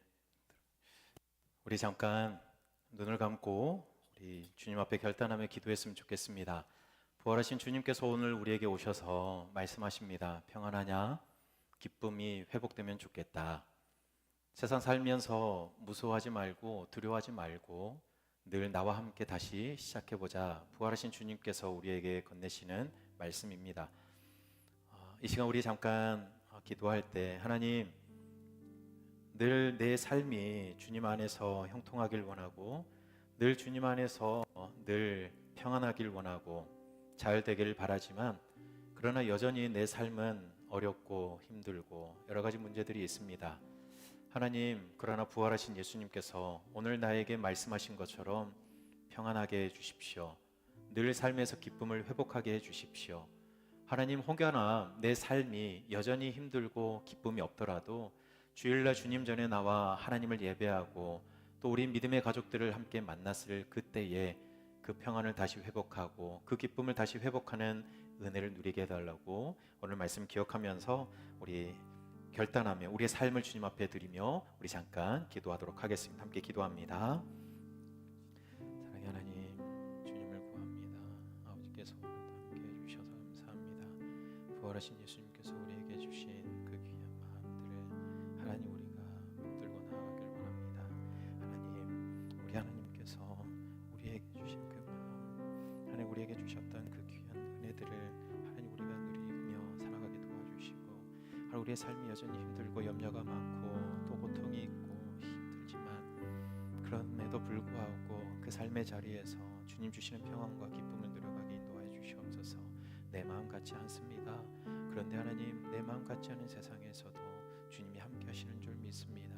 우리 잠깐 눈을 감고 우리 주님 앞에 결단하며 기도했으면 좋겠습니다. 부활하신 주님께서 오늘 우리에게 오셔서 말씀하십니다. 평안하냐? 기쁨이 회복되면 좋겠다. 세상 살면서 무서워하지 말고 두려워하지 말고 늘 나와 함께 다시 시작해보자. 부활하신 주님께서 우리에게 건네시는 말씀입니다. 이 시간 우리 잠깐 기도할 때 하나님, 늘 내 삶이 주님 안에서 형통하길 원하고 늘 주님 안에서 늘 평안하길 원하고 잘 되길 바라지만 그러나 여전히 내 삶은 어렵고 힘들고 여러 가지 문제들이 있습니다. 하나님, 그러나 부활하신 예수님께서 오늘 나에게 말씀하신 것처럼 평안하게 해주십시오. 늘 삶에서 기쁨을 회복하게 해주십시오. 하나님, 혹여나 내 삶이 여전히 힘들고 기쁨이 없더라도 주일날 주님 전에 나와 하나님을 예배하고 또 우리 믿음의 가족들을 함께 만났을 그때에 그 평안을 다시 회복하고 그 기쁨을 다시 회복하는 은혜를 누리게 해달라고 오늘 말씀 기억하면서 우리 결단하며 우리의 삶을 주님 앞에 드리며 우리 잠깐 기도하도록 하겠습니다. 함께 기도합니다. 사랑의 하나님, 주님을 구합니다. 아버지께서 오늘도 함께 해주셔서 감사합니다. 부활하신 예수님께서 우리에게 주신 그 귀한 마음들을 하나님 우리가 붙들고 나아가길 원합니다. 하나님, 우리 하나님께서 우리에게 주신 그 마음, 하나님 우리에게 주셨던 그 귀한 은혜들을 하나님 우리가 누리며 살아가게 도와주시고, 하나님 우리의 삶이 여전히 힘들고 염려가 많고 또 고통이 있고 힘들지만 그럼에도 불구하고 그 삶의 자리에서 주님 주시는 평안과 기쁨을 누려가게 인도하여 주시옵소서. 내 마음 같지 않습니다. 그런데 하나님, 내 마음 같지 않은 세상에서도 주님이 함께 하시는 줄 믿습니다.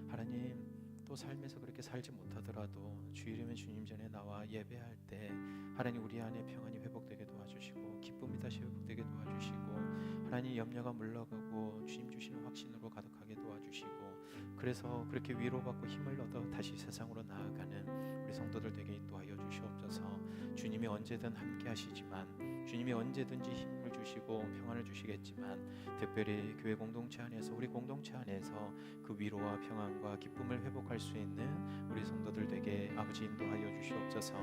하나님, 또 삶에서 그렇게 살지 못하더라도 주일이면 주님 전에 나와 예배할 때 하나님 우리 안에 평안이 회복되게 도와주시고 기쁨이 다시 회복되게 도와주시고 하나님 염려가 물러가고 주님 주시는 확신으로 가득하게 도와주시고, 그래서 그렇게 위로받고 힘을 얻어 다시 세상으로 나아가는 우리 성도들 되게 인도하여 주시옵소서. 주님이 언제든 함께 하시지만 주님이 언제든지 힘을 주시고 평안을 주시겠지만 특별히 교회 공동체 안에서 우리 공동체 안에서 그 위로와 평안과 기쁨을 회복할 수 있는 우리 성도들 되게 아버지 인도하여 주시옵소서.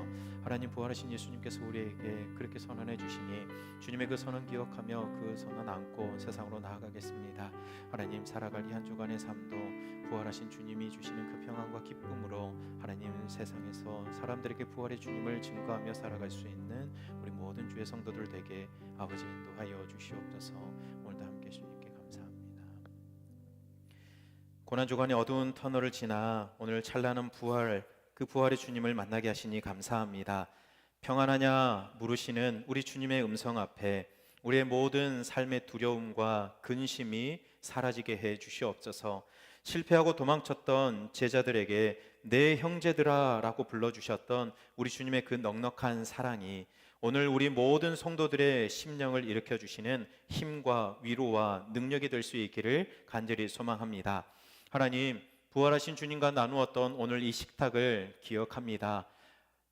하나님, 부활하신 예수님께서 우리에게 그렇게 선언해 주시니 주님의 그 선언 기억하며 그 선언 안고 세상으로 나아가겠습니다. 하나님, 살아갈 이 한 주간의 삶도 부활하신 주님이 주시는 그 평안과 기쁨으로 하나님 세상에서 사람들에게 부활의 주님을 증거하며 살아갈 수 있는 우리 모든 주의 성도들 되게 아버지 인도하여 주시옵소서. 오늘도 함께 주님께 감사합니다. 고난주간의 어두운 터널을 지나 오늘 찬란한 부활, 그 부활의 주님을 만나게 하시니 감사합니다. 평안하냐 물으시는 우리 주님의 음성 앞에 우리의 모든 삶의 두려움과 근심이 사라지게 해 주시옵소서. 실패하고 도망쳤던 제자들에게 내 형제들아 라고 불러주셨던 우리 주님의 그 넉넉한 사랑이 오늘 우리 모든 성도들의 심령을 일으켜 주시는 힘과 위로와 능력이 될 수 있기를 간절히 소망합니다. 하나님, 부활하신 주님과 나누었던 오늘 이 식탁을 기억합니다.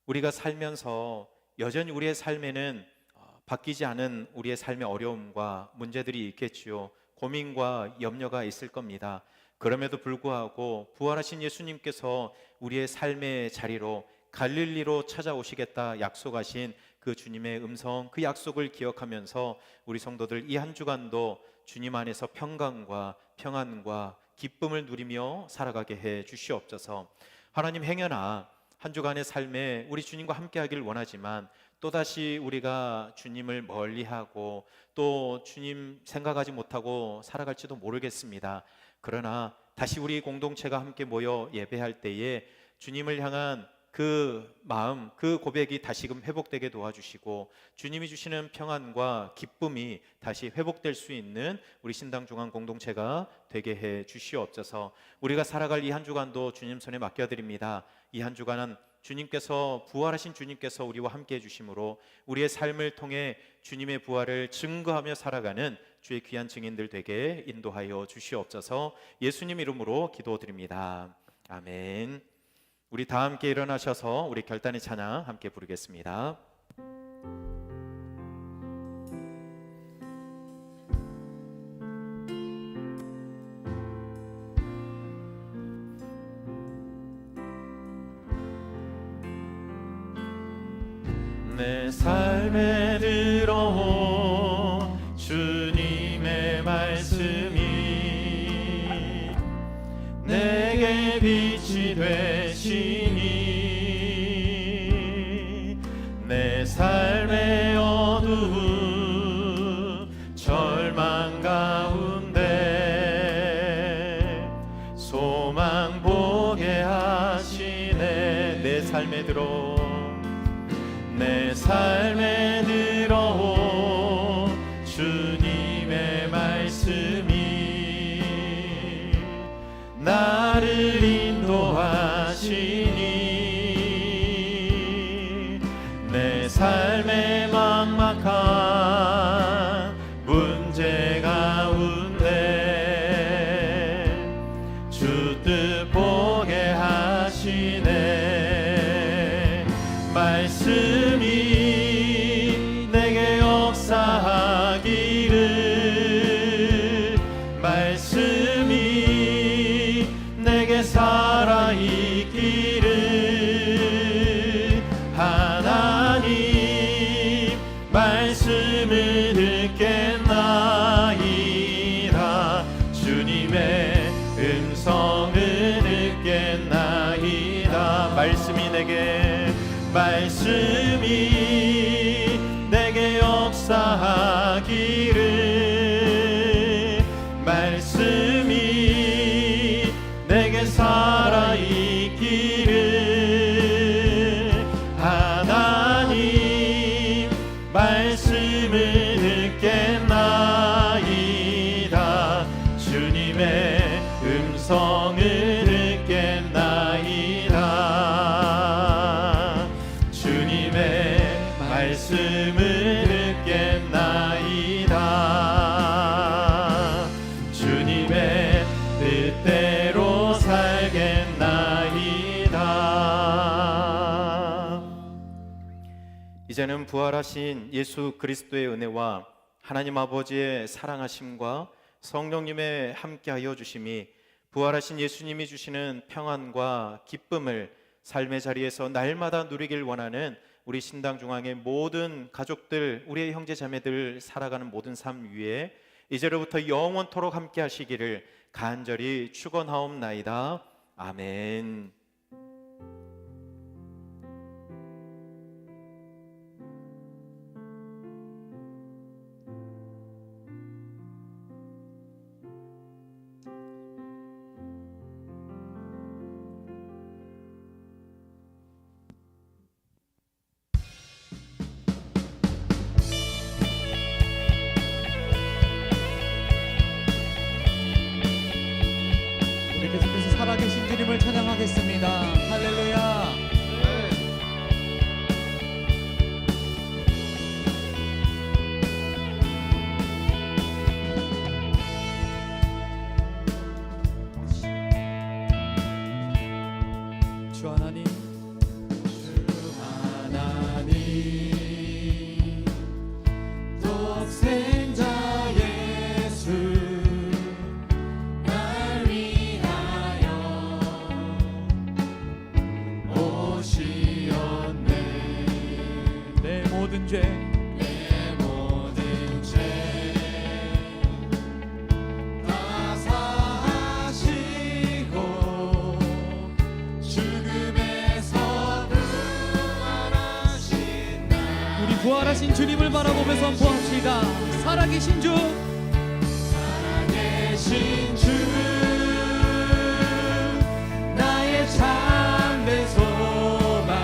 우리가 살면서 여전히 우리의 삶에는 바뀌지 않은 우리의 삶의 어려움과 문제들이 있겠지요. 고민과 염려가 있을 겁니다. 그럼에도 불구하고 부활하신 예수님께서 우리의 삶의 자리로 갈릴리로 찾아오시겠다 약속하신 그 주님의 음성, 그 약속을 기억하면서 우리 성도들 이 한 주간도 주님 안에서 평강과 평안과 기쁨을 누리며 살아가게 해 주시옵소서. 하나님, 행여나 한 주간의 삶에 우리 주님과 함께하길 원하지만 또다시 우리가 주님을 멀리하고 또 주님 생각하지 못하고 살아갈지도 모르겠습니다. 그러나 다시 우리 공동체가 함께 모여 예배할 때에 주님을 향한 그 마음, 그 고백이 다시금 회복되게 도와주시고 주님이 주시는 평안과 기쁨이 다시 회복될 수 있는 우리 신당중앙 공동체가 되게 해 주시옵소서. 우리가 살아갈 이 한 주간도 주님 손에 맡겨드립니다. 이 한 주간은 주님께서, 부활하신 주님께서 우리와 함께 해주심으로 우리의 삶을 통해 주님의 부활을 증거하며 살아가는 주의 귀한 증인들 되게 인도하여 주시옵소서. 예수님 이름으로 기도드립니다. 아멘. 우리 다 함께 일어나셔서 우리 결단의 찬양 함께 부르겠습니다. 내 삶에 들어온 주님의 말씀이 내게 빛이 되시니 내 삶의 어두운 절망 가운데 소망 보게 하시네. 내 삶에 들어온 주님의 말씀이 나를 인도하시니 내 삶의 막막한 문제 가운데 주 뜻 보게 하시네. 말씀이 내게 역사하기를, 말씀이 내게 살아있기를, 하나님 말씀을 듣겠나이다. 주님의 음성을 듣겠나이다. 말씀이 내게 역사하기를, 말씀이 내게 살아있기를, 하나님 말씀을 듣겠나이다. 주님의 음성을 듣겠나이다. 주님의 말씀을 듣겠나이다. 주님의 뜻대로 살겠나이다. 이제는 부활하신 예수 그리스도의 은혜와 하나님 아버지의 사랑하심과 성령님의 함께하여 주심이, 부활하신 예수님이 주시는 평안과 기쁨을 삶의 자리에서 날마다 누리길 원하는 우리 신당중앙의 모든 가족들, 우리의 형제 자매들 살아가는 모든 삶 위에 이제로부터 영원토록 함께 하시기를 간절히 축원하옵나이다. 아멘. 계속해서 살아계신 주님을 찬양하겠습니다. 할렐루야. 주 하나님, 독생자 예수 날 위하여 오시었네. 내 모든 죄, 내 모든 죄 다 사하시고 죽음에서 부활하신 날, 우리 부활하신 주님을 바라보며 선포합시다. 살아계신 주, 살아계신 주 나의 참된 소망,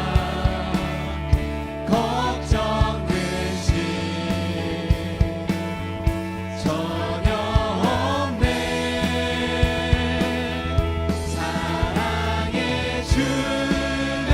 걱정 근심 전혀 없네. 사랑의 주 내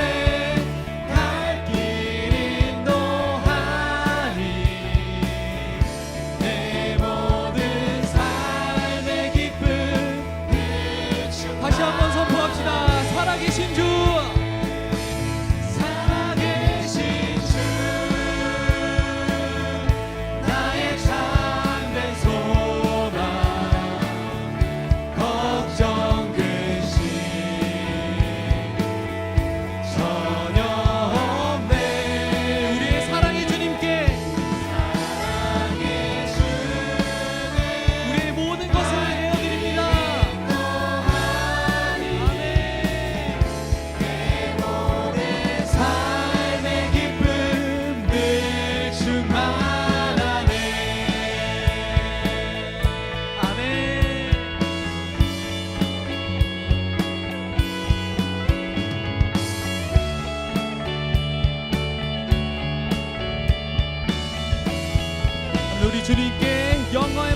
우리 주님께 영광의